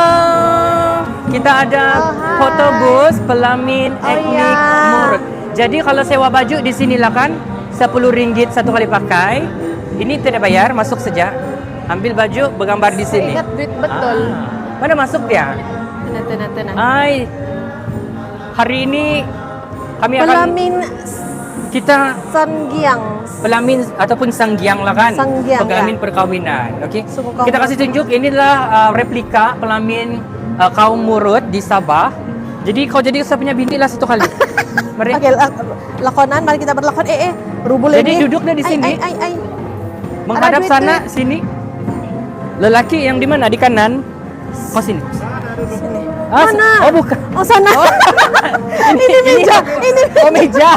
Kita ada Oh, hai. foto bus pelamin Oh, etnik ya. Murut. Jadi kalau sewa baju di sini lah kan RM10 satu kali pakai. Ini tidak bayar, masuk saja. Ambil baju, bergambar di sini. Ingat duit betul. Mana masuk dia? Tenang. Hai. Hari ini kami akan Pelamin kita Sanggiang. pelamin ataupun sanggiang lah kan. Sanggiang, Pelamin ya. perkawinan. Okey. Suku kaum Kita kasih tunjuk inilah replika pelamin kaum Murut di Sabah. Jadi kau jadi saya punya bini lah satu kali. Mari. Oke, lakonan, mari kita berlakon. Rubul Jadi ini. duduknya di sini. Ay. Menghadap Ada sana duit. sini. Lelaki yang di mana? Di kanan. Oh sini. Sini. Ah, Mana? Oh bukan. Oh sana. ini meja. Ini. Oh meja.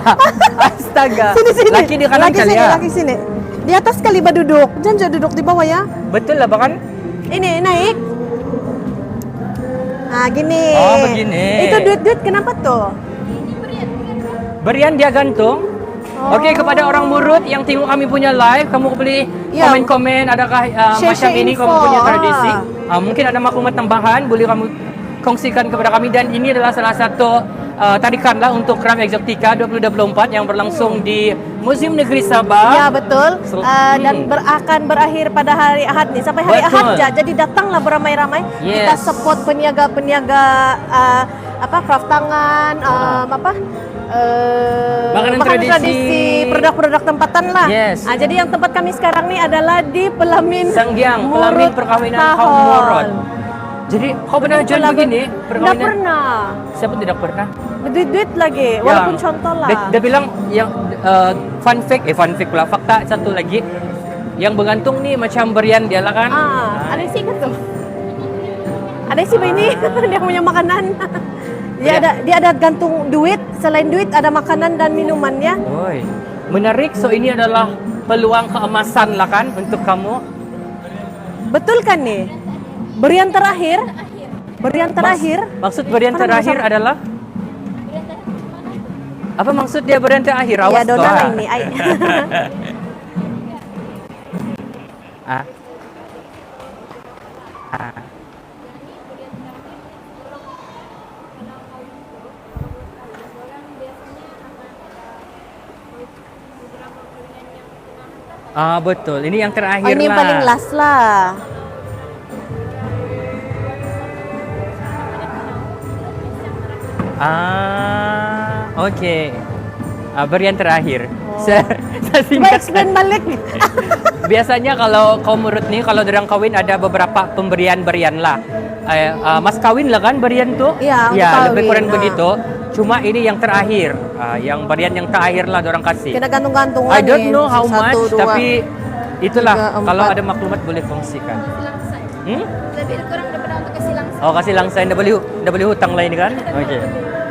Astaga. Sini. Laki di kanan Laki kali sini, ya. laki sini. Di atas kali duduk. Jangan duduk di bawah ya. Betul lah bahkan. Ini naik. Nah, gini. Oh, begini. Itu duit kenapa tuh? Berian dia gantung. Oh. Okey, kepada orang Murut yang tengok kami punya live, kamu boleh Ya. komen-komen adakah Share macam ini info. kamu punya tradisi. Mungkin ada maklumat tambahan boleh kamu kongsikan kepada kami, dan ini adalah salah satu tarikan lah untuk Kram Exotica 2024 yang berlangsung di Museum Negeri Sabah. Ya betul. Dan akan berakhir pada hari Ahad nih, sampai hari Betul. Ahad aja. Jadi datanglah beramai-ramai. Kita Yes. support peniaga-peniaga craft tangan, Makanan tradisi. produk-produk tempatan lah. Yes. Jadi yang tempat kami sekarang nih adalah di Pelamin Sanggiang, Murut pelamin perkawinan kaum Tahol. Murut. Jadi kau pernah join begini Tidak perkawinan? pernah. Siapa tidak pernah? Duit lagi, walaupun contoh lah. Dia bilang yang fun fact pula, fakta satu lagi yang bergantung nih macam berian dia lah kan. Ada sih kan tuh. Ada sih ini dia punya makanan. Ya. Dia ada gantung duit, selain duit ada makanan dan minumannya. Woi, menarik. So ini adalah peluang keemasan lah kan untuk kamu. Betul kan nih? Berian terakhir. Maksud berian Kan terakhir macam- adalah apa maksud dia berian terakhir? Ya Awas dona kau, lah ah. ini. Ay. Ah. Ah. Betul. Ini yang terakhir Oh, ini lah. paling last lah. Okey. Berian terakhir. Oh. Saya Coba singkat. explain balik. Biasanya kalau kaum Murut ni, kalau dorang kahwin ada beberapa pemberian-berian lah. Mas kawin lah kan berian tu? Iya, Ya, kawin, lebih kurang nah. begitu. Cuma ini yang terakhir. Yang berian yang terakhir lah dorang kasih. Kena gantung-gantungan I don't nih. know how 1, much, 2. tapi itulah. tiga, Kalau 4. ada maklumat boleh kongsikan. Lebih kurang daripada untuk kasih langsung. Oh, kasih langsung. Dah boleh hutang lain kan? Okey.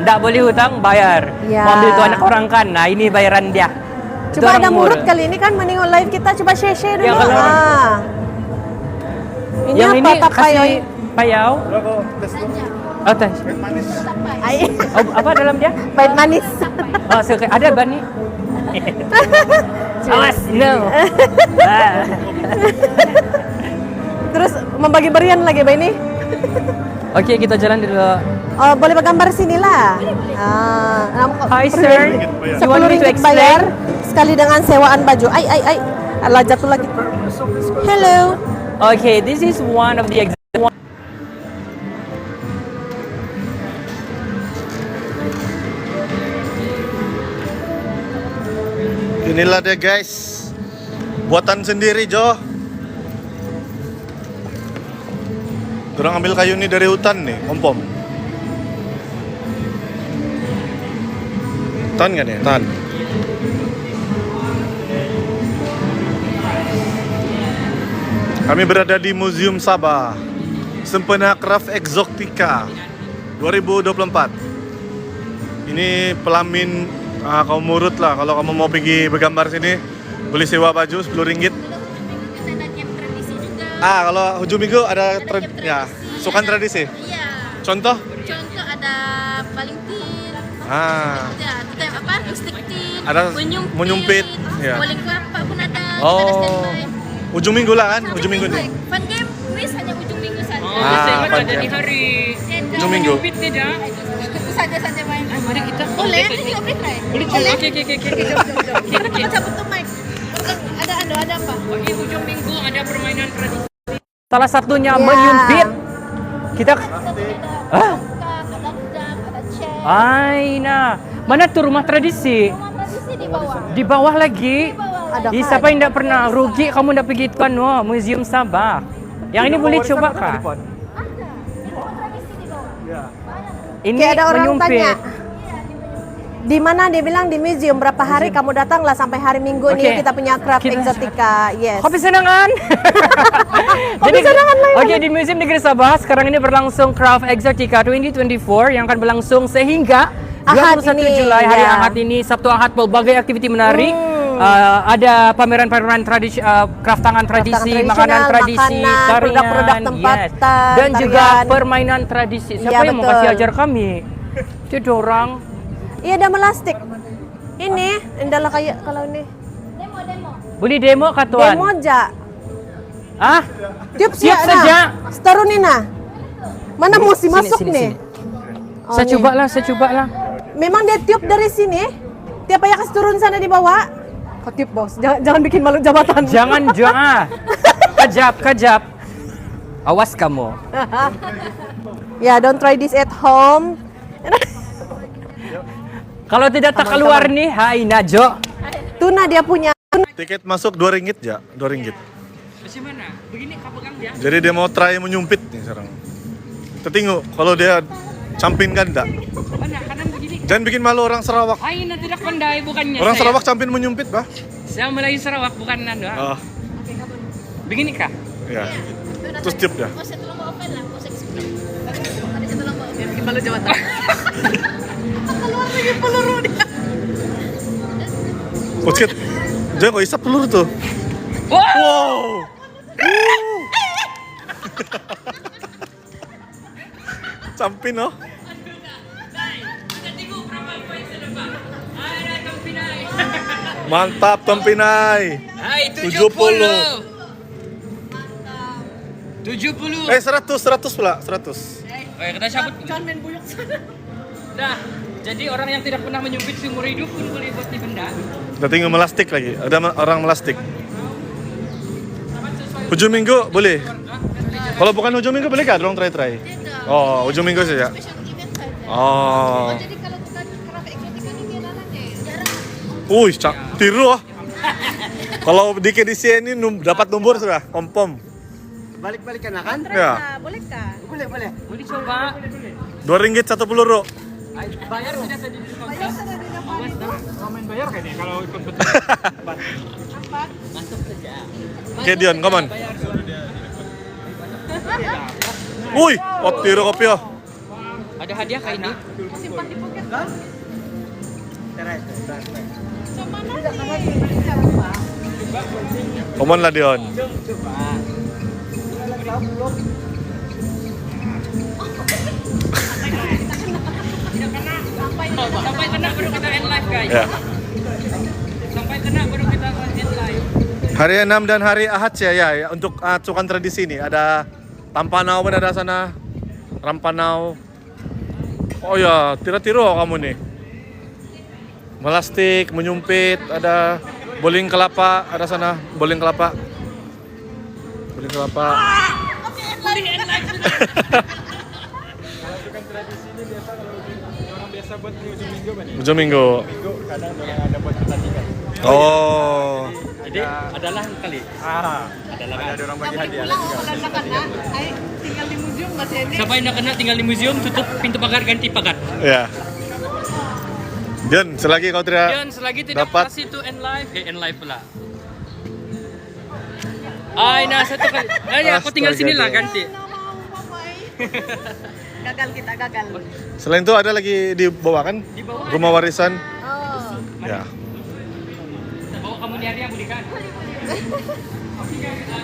Tak boleh hutang, bayar. Ya. Mau ambil tu anak orang kan? Nah, ini bayaran dia. Itu Coba orang ada Murut Murut. kali ini kan menengok live kita, coba share dulu. Ya, kalau Ini yang apa ini tapayoy? kasih payau. Rokok tes dulu. Oh, tes. Manis. Ay, Oh, apa dalam dia? pahit manis. Oh, ada bani. Awas, no. Terus membagi berian lagi, Mbak ini. Okey, kita jalan dulu. Oh, boleh bergambar sini lah. Hi, sir. You want me to RM10 bayar explain? sekali dengan sewaan baju. Ay. Alah, jatuh lagi. Hello. Okay, this is one of the examples. Inilah dia guys. buatan sendiri, Jo. Orang ambil kayu ini dari hutan nih, Om. Tahan nggak nih? Tahan. Kami berada di Museum Sabah, Sempena Craft Exotica 2024. Ini pelamin kaum murut lah. Kalau kamu mau pergi bergambar sini, boleh sewa baju 10 ringgit. Ada camp tradisi juga. Kalau hujung minggu ada ya, sukan tradisi. Iya. Contoh? Contoh ada palintir. Ya, kita apa? Stick tin. Ada menyumpit, ya. Bowling kelapa pun ada. Oh. Kita ada standby. Ujung minggu lah kan? Ujung minggu nih. Fun game quiz hanya ujung minggu saja. Saya ingat apa ada dia? di hari Ujung minggu. Fit tidak? Itu saja main. Mari kita Boleh, ini juga boleh try. Boleh. Oke. Kita cabut tuh mic. Ada apa? Di ujung minggu ada permainan tradisi. Salah satunya Iya. menyumpit. Kita Ada dangdang, ada chess. Aina, mana tuh rumah tradisi? Rumah tradisi di bawah. Di bawah lagi. Ada Siapa yang tidak pernah rugi kamu tidak pergi kan Museum Sabah. Yang ini boleh coba kah? Ada. Rumah tradisi di bawah. Ini Kayak ada orang menyumpit. tanya, di mana dia bilang di museum berapa hari kamu datang lah sampai hari Minggu Oke. nih kita punya craft Kita- exotica. Yes. Kopi senangan. Oke, di Museum Negeri Sabah sekarang ini berlangsung Craft Exotica 2024 yang akan berlangsung sehingga Ahad 21 ini, Julai hari ya. Ahad ini, Sabtu Ahad, pelbagai aktiviti menarik. Ada pameran-pameran tradisi, craft tangan tradisi, tradisional, makanan tradisi, makanan, tarian, produk-produk tempatan, dan juga tarian. permainan tradisi. Siapa Iya, yang mau betul. kasih ajar kami? Itu orang. Iya ada melastik. Ini adalah kayak kalau ini Demo. Boleh demo kah tuan? demo aja. Ah? Tiup Siap siap saja. Seteru nih nah. Mana mesti Sini, masuk sini, nih? sini. Oh, Saya nih. coba lah. Memang dia tiup dari sini. Tiap ayah kasih turun sana di bawah. Kau tiup bos. Jangan bikin malu jabatan. Jangan doa. Kejap. Awas kamu. Ya, don't try this at home. Kalau tidak tak keluar nih, hai Najo. Tuna dia punya. Tiket masuk 2 ringgit ya, 2 ringgit. Bagaimana? Begini kau pegang dia. Jadi dia mau try menyumpit nih sekarang. Kita tengok kalau dia campin kan enggak. Mana kanan begini. Jangan bikin malu orang Sarawak. Aina tidak pandai bukannya. Orang saya. Sarawak campin menyumpit, bah. Saya Melayu Sarawak bukan Nanda. Ah, Begini kah? ya. Terus tiup dia. Mau saya tolong bawa pen lah, mau saya explain. Ada saya tolong bawa pen. Bikin malu jabatan. Keluar lagi peluru dia. Pucit. Jangan kok isap peluru tuh. Wow! Wow. Campin oh. Mantap Tom Pinai. Hai 70. 70. 100 pula, 100. Oke, kita cabut. Jangan main buyuk sana. Dah. Jadi orang yang tidak pernah menyumpit seumur hidup pun boleh buat di benda. Udah tinggal melastik lagi. Ada orang melastik. Ujung minggu boleh. Kalau bukan ujung minggu boleh kah? Dorong try. Oh, ujung minggu saja. Special event saja. Oh. Jadi kalau bukan craft exotica ini dia jarang. Wih, tiru ah. Kalau dikit di sini dapat nomor sudah, pom. Balik-balikan lah kan? Ya. Bolehkah? Boleh. Boleh coba. 2 ringgit 1 peluru. Bayar sudah saya di Oke Dion, come on. Wih, tiru kopi oh. Ada hadiah kah ini? Come on lah Dion. Sampai kena baru kita end live guys. Ya. Sampai kena baru kita end live. Hari 6 dan hari Ahad ya, untuk sukan tradisi ini ada Tampanau pun ada sana, Rampanau. Oh ya, tiru kamu nih. Melastik, menyumpit, ada bowling kelapa, ada sana bowling kelapa. Bowling kelapa. Ujung minggu. Oh. Jadi adalah kali. Adalah kan. Ada orang bagi hadiah. tinggal di museum Mas Edi. Siapa yang nak kena tinggal di museum, tutup pintu pagar, ganti pagar. Ya. Dion, selagi kau tidak Dan selagi tidak dapat kasih to end live pula. Nah satu kali. Ya, aku tinggal sini lah ganti. Gagal kita, gagal. Selain itu ada lagi di bawah kan? Di bawah Rumah warisan. Oh. Ya. bawa kamu di area boleh kan?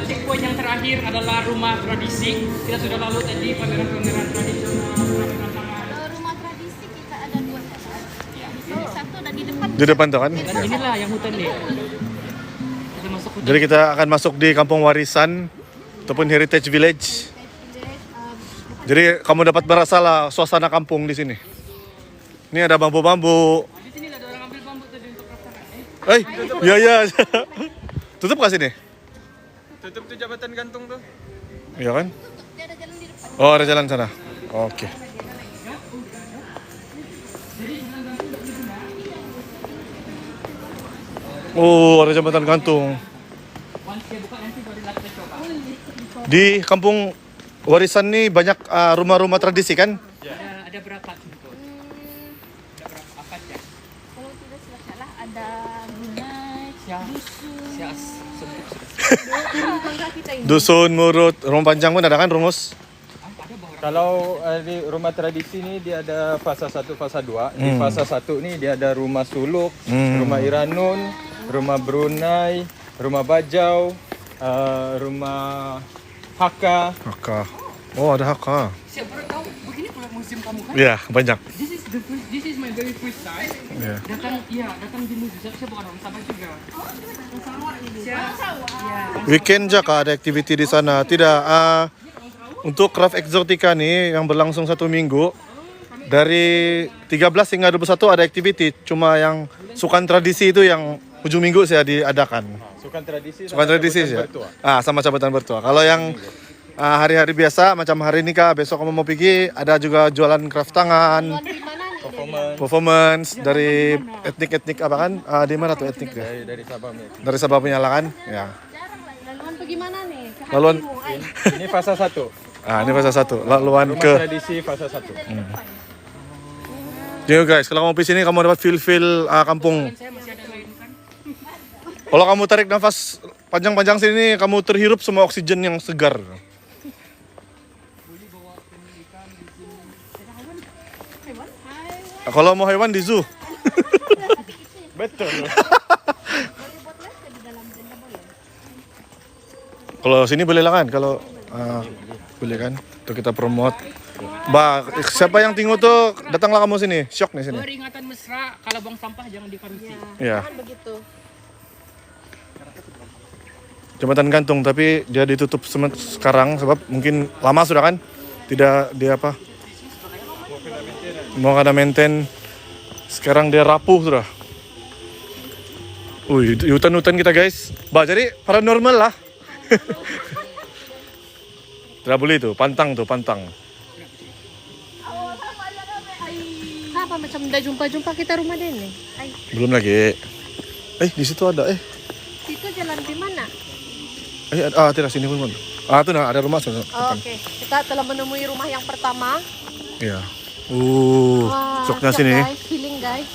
Checkpoint yang terakhir adalah rumah tradisi. Kita sudah lalu tadi pameran-pameran tradisional, Rumah tradisi kita ada 2 satu dan di depan. Di depan tuh kan? dan inilah yang hutan nih. Kita masuk hutan. Jadi kita akan masuk di kampung warisan ataupun heritage village. Jadi kamu dapat merasalah suasana kampung di sini. Ini ada bambu-bambu. Di sini ada orang ambil bambu tadi untuk raftaran. Iya. Tutup kah sini? Tutup tuh jabatan gantung tuh. Iya kan? Dia ada jalan di depan. Oh, ada jalan sana. Oke. Oh, ada jembatan gantung. Once dia buka nanti baru kita coba. Di kampung warisan nih banyak rumah-rumah tradisi kan? Ada berapa contoh? Ada berapa apa aja? Kalau tidak salah ada Brunei, Sias sebut. Dusun, Murut, Rumah Panjang pun ada kan, Rumus? Kalau di rumah tradisi ni dia ada fasa 1, fasa 2. Di fasa 1 ni dia ada rumah suluk, rumah Iranun, rumah Brunei, rumah Bajau, rumah Hakka. Hakka. Oh, ada Hakka. Siapa baru tahu begini pula museum kamu kan? Iya, banyak. This is my very first time. Iya. Datang di museum. Saya bukan orang Sabah juga. Weekend aja kah ada aktiviti di sana? Tidak. Untuk Craft Exotica nih yang berlangsung 1 minggu dari 13 hingga 21 ada aktiviti. Cuma yang sukan tradisi itu yang ujung minggu saya diadakan. Sukan tradisi. Sukan tradisi sih. Bertua. Sama jabatan bertua. Kalau yang hari-hari biasa macam hari ini kah besok kamu mau pergi ada juga jualan craft tangan, performance dari etnik-etnik apa kan? Di mana tuh etnik dia? Dari Sabah ni. Dari Sabah punya lah kan? Ya. Laluan bagaimana nih? Laluan Ini fasa 1. ini fase 1. Laluan Rumah ke tradisi fasa 1. Jadi guys, kalau kamu di sini kamu dapat feel kampung. Kalau kamu tarik nafas panjang-panjang sini, kamu terhirup semua oksigen yang segar. Kalau mau hewan di zoo. Betul. Kalau sini boleh lah kan? Kalau boleh kan? Untuk kita promote. Siapa yang tengok tuh datanglah kamu sini. Syok nih sini. Peringatan mesra kalau buang sampah jangan dikarusi. Iya. Begitu. Jembatan gantung tapi dia ditutup sekarang sebab mungkin lama sudah kan? Tidak dia apa? Mau ada maintain. Sekarang dia rapuh sudah. Hutan-hutan kita guys. Jadi paranormal lah. Tidak boleh tuh, pantang. Apa macam dah jumpa kita rumah dia nih? Belum lagi. Di situ ada. Situ jalan di mana? Tidak sini pun. Tuh nah, ada rumah sana. Oke. Kita telah menemui rumah yang pertama. Iya. Wah, Soknya siap, sini. Guys, feeling guys.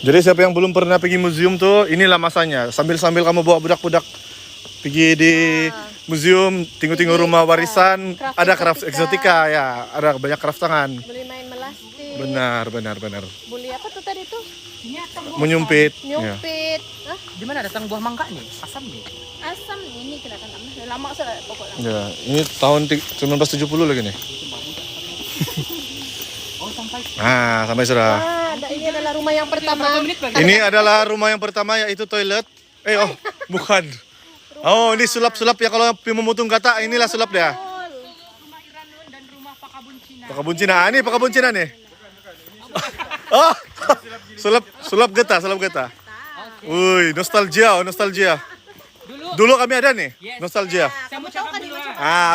Jadi siapa yang belum pernah pergi museum tuh, inilah masanya. Sambil-sambil kamu bawa budak-budak pergi di museum, tengok-tengok rumah warisan, ada craft exotica ya, ada banyak craft tangan. Boleh main melastik. Benar. Boleh apa tuh tadi tuh? Menyumpit. Ya. Nyumpit. Hah? Di mana datang buah mangga nih? Asam nih. Asam ini kelihatan lama sudah pokoknya. Ya, ini tahun 1970 lagi nih. Sampai sudah. Ini adalah rumah yang pertama. Ini adalah rumah yang pertama yaitu toilet. Bukan. Ini sulap-sulap ya kalau memotong kata inilah sulap dia. Rumah Iranun dan rumah Pakabun Cina. Pakabun Cina. Ini Pakabun Cina nih. Sulap geta. Wih, nostalgia. Dulu kami ada nih, nostalgia. Saya mau coba dulu.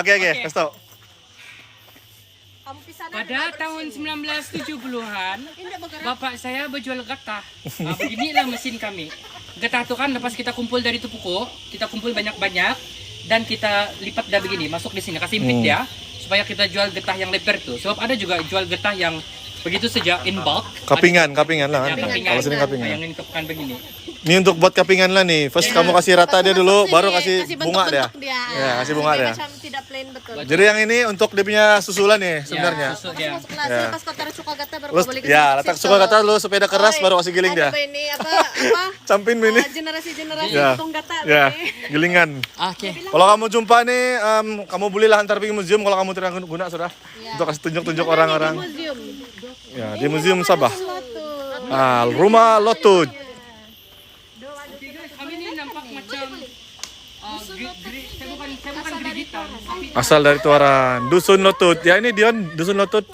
Oke, kasih tau. Kamu Pada tahun 1970-an, bapak saya berjual getah. Beginilah mesin kami. Getah itu kan lepas kita kumpul dari tupuko, kita kumpul banyak-banyak dan kita lipat dah begini, masuk di sini, kasih impit dia supaya kita jual getah yang lebar tuh. Sebab ada juga jual getah yang begitu saja in bulk. Kapingan lah. Yang kapingan. Kalau sini kapingan. Yang ini begini. Ini untuk buat kapingan lah nih. First kamu kasih rata dia dulu, baru kasih bunga dia. Ya, kasih bunga dia. Macam tidak plain betul. Jadi yang ini untuk dia punya susulan nih sebenarnya. Susu dia. Ya. Pas kau taruh cuka gata baru Lu, kau boleh ya, letak suka kata lu supaya dia keras baru kasih giling dia. Apa ini apa Campin ini. generasi-generasi Ya. hitung gata. Ya, gilingan. Oke. Kalau kamu jumpa nih, kamu belilah antar pergi museum kalau kamu tidak guna sudah. Untuk kasih tunjuk-tunjuk orang-orang. Museum. Ya, di Museum Sabah. Rumah Lotut. Kami ini nampak macam saya bukan grigitan. Tapi Asal dari Tuaran. Dusun Lotut. Ya ini Dion, Dusun Lotut.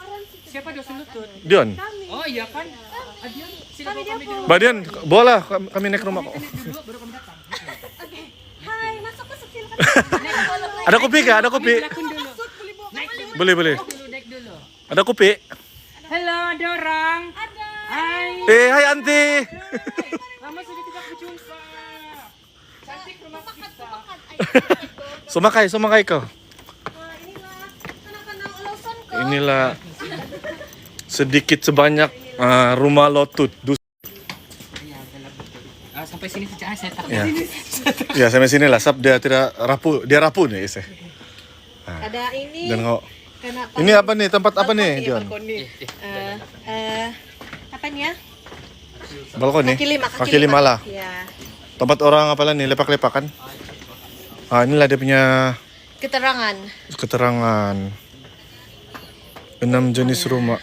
siapa dosen lutut? Dion. Oh iya kan? Adian, sila bawa kami dulu. Mbak Dion, boleh kami naik rumah kok. Dulu baru kami datang. Hai, masuk ke sekil. Ada kopi kah? Ada kopi? Belakang dulu. Naik dulu. Boleh. Naik dulu. Ada kopi? Halo, ada orang. Ada. Hai. Hai Anti. Lama sudah tidak berjumpa. Cantik rumah kita. Sumakai kau. Inilah sedikit sebanyak rumah Lotut. Sampai sini saja saya takut. Ya. Ya sampai sini lah. Sab dia tidak rapuh. Dia rapuh nih Ise. Ada ini. Dan kau. Kenapa? Ini apa nih? Tempat apa nih, Dion? Apa nih ya? Balkon nih. Kaki lima lah. Iya. Tempat orang apa lah nih? Lepak-lepakan. Inilah dia punya keterangan. 6 jenis rumah.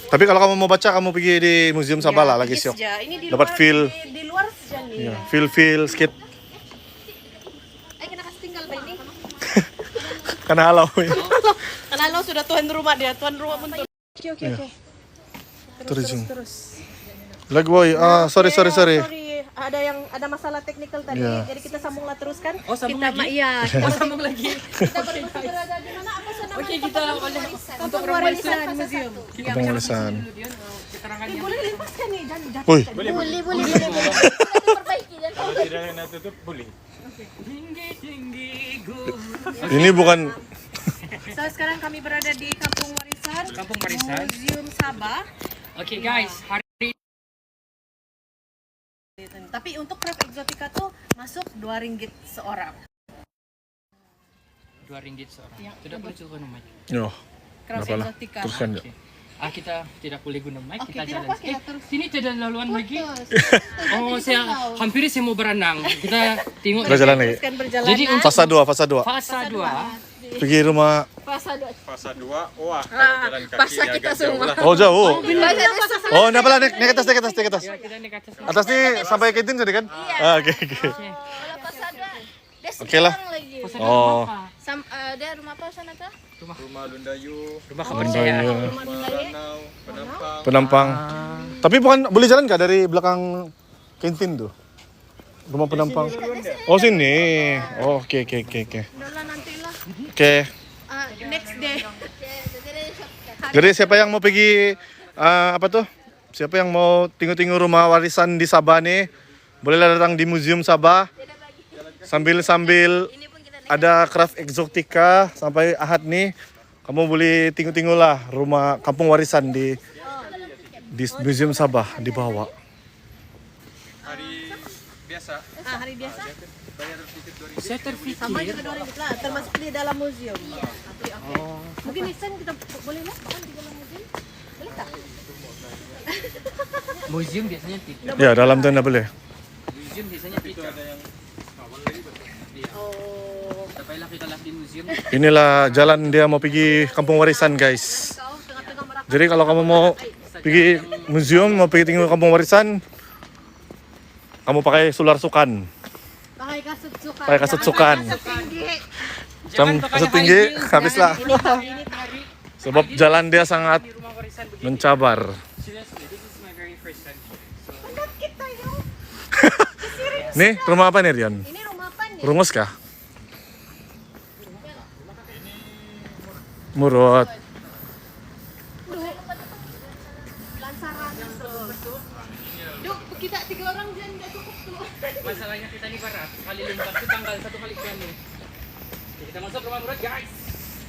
Tapi kalau kamu mau baca, kamu pergi di Museum Sabah lah lagi siok. Ini di Dapat luar, feel. di luar saja nih. Ya, feel sedikit. Kena kasih tinggal Pak ini. Karena halau. Karena lo sudah tuan rumah dia, tuan rumah pun. Oke. Terus. Lagi boy. Sorry. Ada masalah teknikal tadi, Ya. jadi kita sambunglah teruskan. Oh, sambung kita, lagi? Iya. Sambung lagi. Kita berada di mana? Apa sana? Oke, kita boleh Kampung Warisan Museum. Kampung Warisan. keterangannya. Boleh lepaskan nih, jangan. Woi. Boleh. Perbaiki dan Kalau tidak kena tutup boleh. Tinggi Ini bukan. So, sekarang kami berada di Kampung Warisan. Kampung Warisan. Museum Sabah. Oke guys, hari Tapi untuk craft exotica tuh masuk RM2 seorang. RM2 seorang. Tidak boleh juga guna mic. Yo. Craft Apalah. exotica. Teruskan ya. Kita tidak boleh guna mic, Oke, kita tidak jalan. apa, kita terus. Sini tidak laluan lagi. Oh, hampir saya mau berenang. Kita tengok. Kita jalan lagi. Teruskan berjalan. Jadi untuk Fasa 2. fasa 2, Pergi rumah. Fasa 2. Fasa 2, wah kalau jalan kaki Fasa agak kita jauh semua. lah. Oh jauh. Fasa Oh, ini apa lah? Naik atas. kita naik atas. Atas nih sampai kantin tadi kan? Oke. Kalau fasa 2, dia Oke lah. sekarang lagi. Oh. Dia rumah apa sana kah? Rumah Lundayu, Rumah kepercayaan. Rumah Danau, Penampang. Penampang. Tapi bukan boleh jalan nggak dari belakang kantin tuh? Rumah penampang. Oh sini. Oh, oke. Udah nantilah. Oke. Next day. Jadi siapa yang mau pergi apa tuh? Siapa yang mau tengok-tengok rumah warisan di Sabah nih? Bolehlah datang di Museum Sabah. Sambil ada craft exotica sampai Ahad nih. Kamu boleh tengok-tengok lah rumah kampung warisan di Museum Sabah di bawah. Hari biasa. Hari biasa. Saya terfikir Sama juga RM2 lah, termasuk di dalam museum. Mungkin next time kita boleh lah makan di dalam museum. Boleh tak? museum biasanya tidak. Ya, dalam tuh nggak boleh. Museum biasanya tidak. Oh. Sampailah kita lihat di museum. Inilah jalan dia mau pergi kampung warisan, guys. Jadi kalau kamu mau pergi museum, mau pergi tengok kampung warisan, kamu pakai sular sukan. Pakai kasut sukan. Jam kasut tinggi, habislah. Sebab jalan dia sangat mencabar. Nih, rumah apa nih, Rian? Ini rumah apa nih? Rungus kah? Murut. murut guys.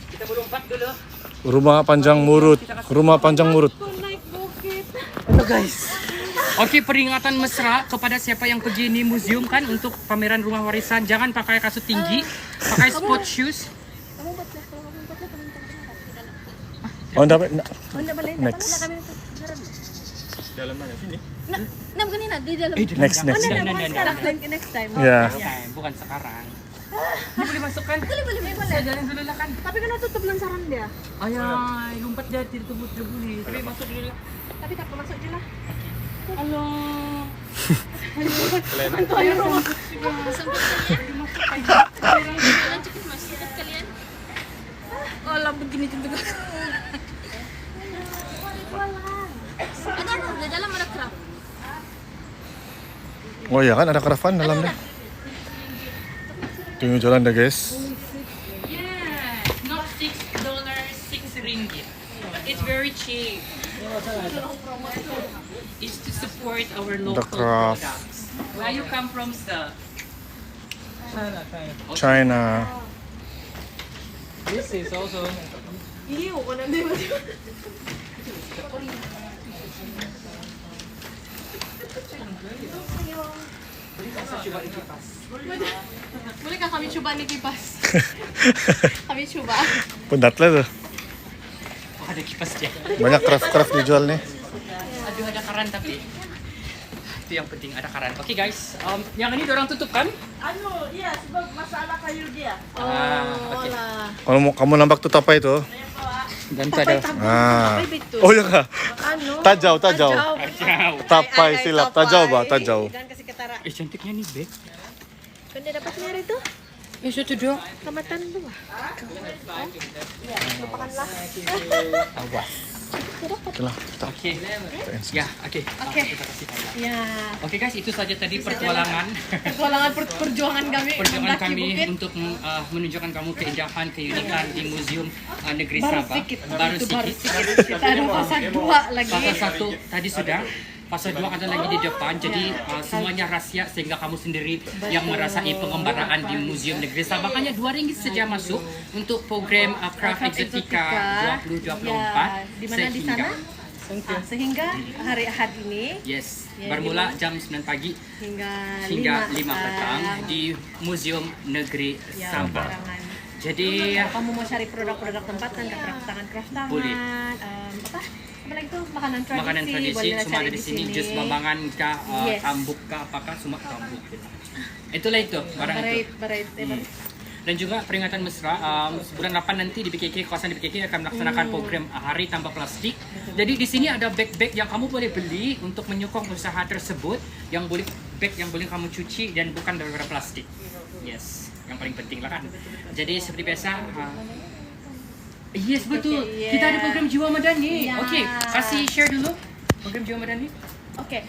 Kita melompat dulu. Rumah panjang murut. Rumah panjang murut. Halo guys. Oke, peringatan mesra kepada siapa yang pergi ini museum kan untuk pameran rumah warisan. Jangan pakai kasut tinggi, pakai sport shoes. Oh, dapat. Next. Dalam mana sini? Nah, bukan ini, di dalam. Next. Next time. Ya. Bukan sekarang. Ini boleh masuk kan? Boleh. Saya jalan dulu lah kan. Tapi kan tutup lansaran dia. Ayah, lompat jadi tebut boleh. Tapi masuk dulu lah. Tapi tak masuk je lah. Halo. Kalian cukup masuk kalian. Oh, lah begini tentu. Ada di dalam ada craft. Oh ya kan ada karavan dalamnya. Tunggu jalan deh guys. Yes, not $6, 6 ringgit. It's very cheap. It's to support our local craft. products. Where you come from, sir? China. This is also Iyo, mana dia macam. Bolehkah kami coba nih kipas? Kami coba. Pendat lah tuh. Oh, ada kipas dia. Banyak craft dijual nih. Aduh, ada karan tapi. Itu yang penting, ada karan. Oke guys, yang ini orang tutup kan? Anu, iya sebab masalah kayu dia. Oke. Kalau mau kamu nampak tuh apa itu? Dan itu ada Oh ya kak. Anu. Tajau. jauh. Tapai silap. Tajau bah, tajau. Jangan kasih ketara. Cantiknya nih, Bek. Kan dia dapat merah itu? Itu tuh dong. Kamatan dua. Awas. Itulah kita. Oke. Ya, oke. Oke. Kita kasih tahu. Ya. Oke guys, itu saja tadi pertualangan. Perjuangan perjuangan kami. Perjuangan mendaki kami bukit. untuk menunjukkan kamu keindahan, keunikan di Museum Negeri Baru Sabah. sedikit. Baru Itu baru sedikit. sedikit. Kita ada pasar dua lagi. Pasal 1 tadi sudah. Pasal 2 ada lagi di depan. Jadi semuanya rahasia sehingga kamu sendiri yang merasai pengembaraan di Museum Negeri Sabah. Hanya RM2 saja masuk untuk program Craft Exotica 2024. Ya, di mana di sana? Sehingga hari Ahad ini Yes, Ya, bermula jam 9 pagi hingga hingga 5 5 petang di Museum Negeri ya, Sabah. barangan. Jadi Kalau kamu mau cari produk-produk tempatan, craft tangan, Boleh. apa lagi tuh makanan tradisi, makanan tradisi boleh semua cari ada di sini, jus bambangan kah, Yes. tambuk kah, apakah semua tambuk. Itulah itu barang itu. Barait. Dan juga peringatan mesra bulan 8 nanti di BKK, kawasan di BKK akan melaksanakan program Hari Tanpa Plastik. Jadi di sini ada bag-bag yang kamu boleh beli untuk menyokong usaha tersebut, yang boleh bag yang boleh kamu cuci dan bukan dari plastik. Yes, yang paling penting lah kan. Jadi seperti biasa. Yes, betul. Okay, Kita ada program Jiwa Madani. Yeah. Oke, kasih share dulu program Jiwa Madani. Oke.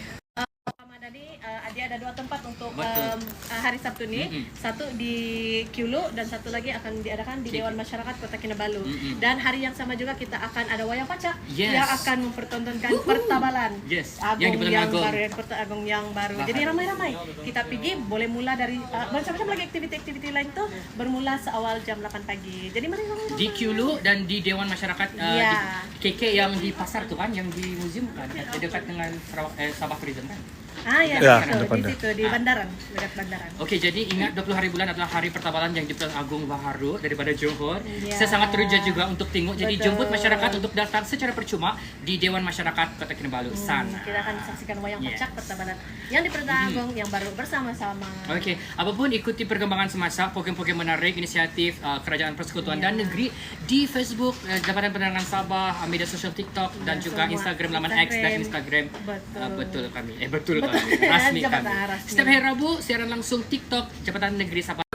Pak Madani, dia ada 2 tempat untuk Betul. hari Sabtu nih. Satu di Kyulu dan satu lagi akan diadakan di Dewan Masyarakat Kota Kinabalu. Dan hari yang sama juga kita akan ada wayang pacak Yes. yang akan mempertontonkan pertabalan Yes, Agung yang di Bulan Agung. baru, Agung yang baru. Jadi ramai-ramai. Kita pergi boleh mula dari macam-macam lagi aktiviti-aktiviti lain tuh bermula seawal jam 8 pagi. Jadi mari ramai-ramai. Di Kyulu dan di Dewan Masyarakat Iya. di KK yang di pasar tuh kan, yang di museum kan, dekat dengan Sabah Tourism kan. Ya, Ya, di situ, depan di dah. situ di bandaran, dekat bandaran. Oke, jadi ingat 20 hari bulan adalah hari pertabalan yang di Bulan Agung Baharu daripada Johor. Iya. Saya sangat teruja juga untuk tengok. Jadi Betul. jemput masyarakat untuk datang secara percuma di Dewan Masyarakat Kota Kinabalu sana. Kita akan saksikan wayang Yes. pacak pertabanan yang di Perta Agung yang baru bersama-sama. Oke, apapun ikuti perkembangan semasa, program-program menarik, inisiatif Kerajaan Persekutuan dan Negeri di Facebook, Jabatan Penerangan Sabah, media sosial TikTok dan juga semua. Instagram laman X dan Instagram. Betul. Betul kami. Betul kami. Rasmi kami. Jabatan rasmi. Setiap hari Rabu siaran langsung TikTok Jabatan Negeri Sabah.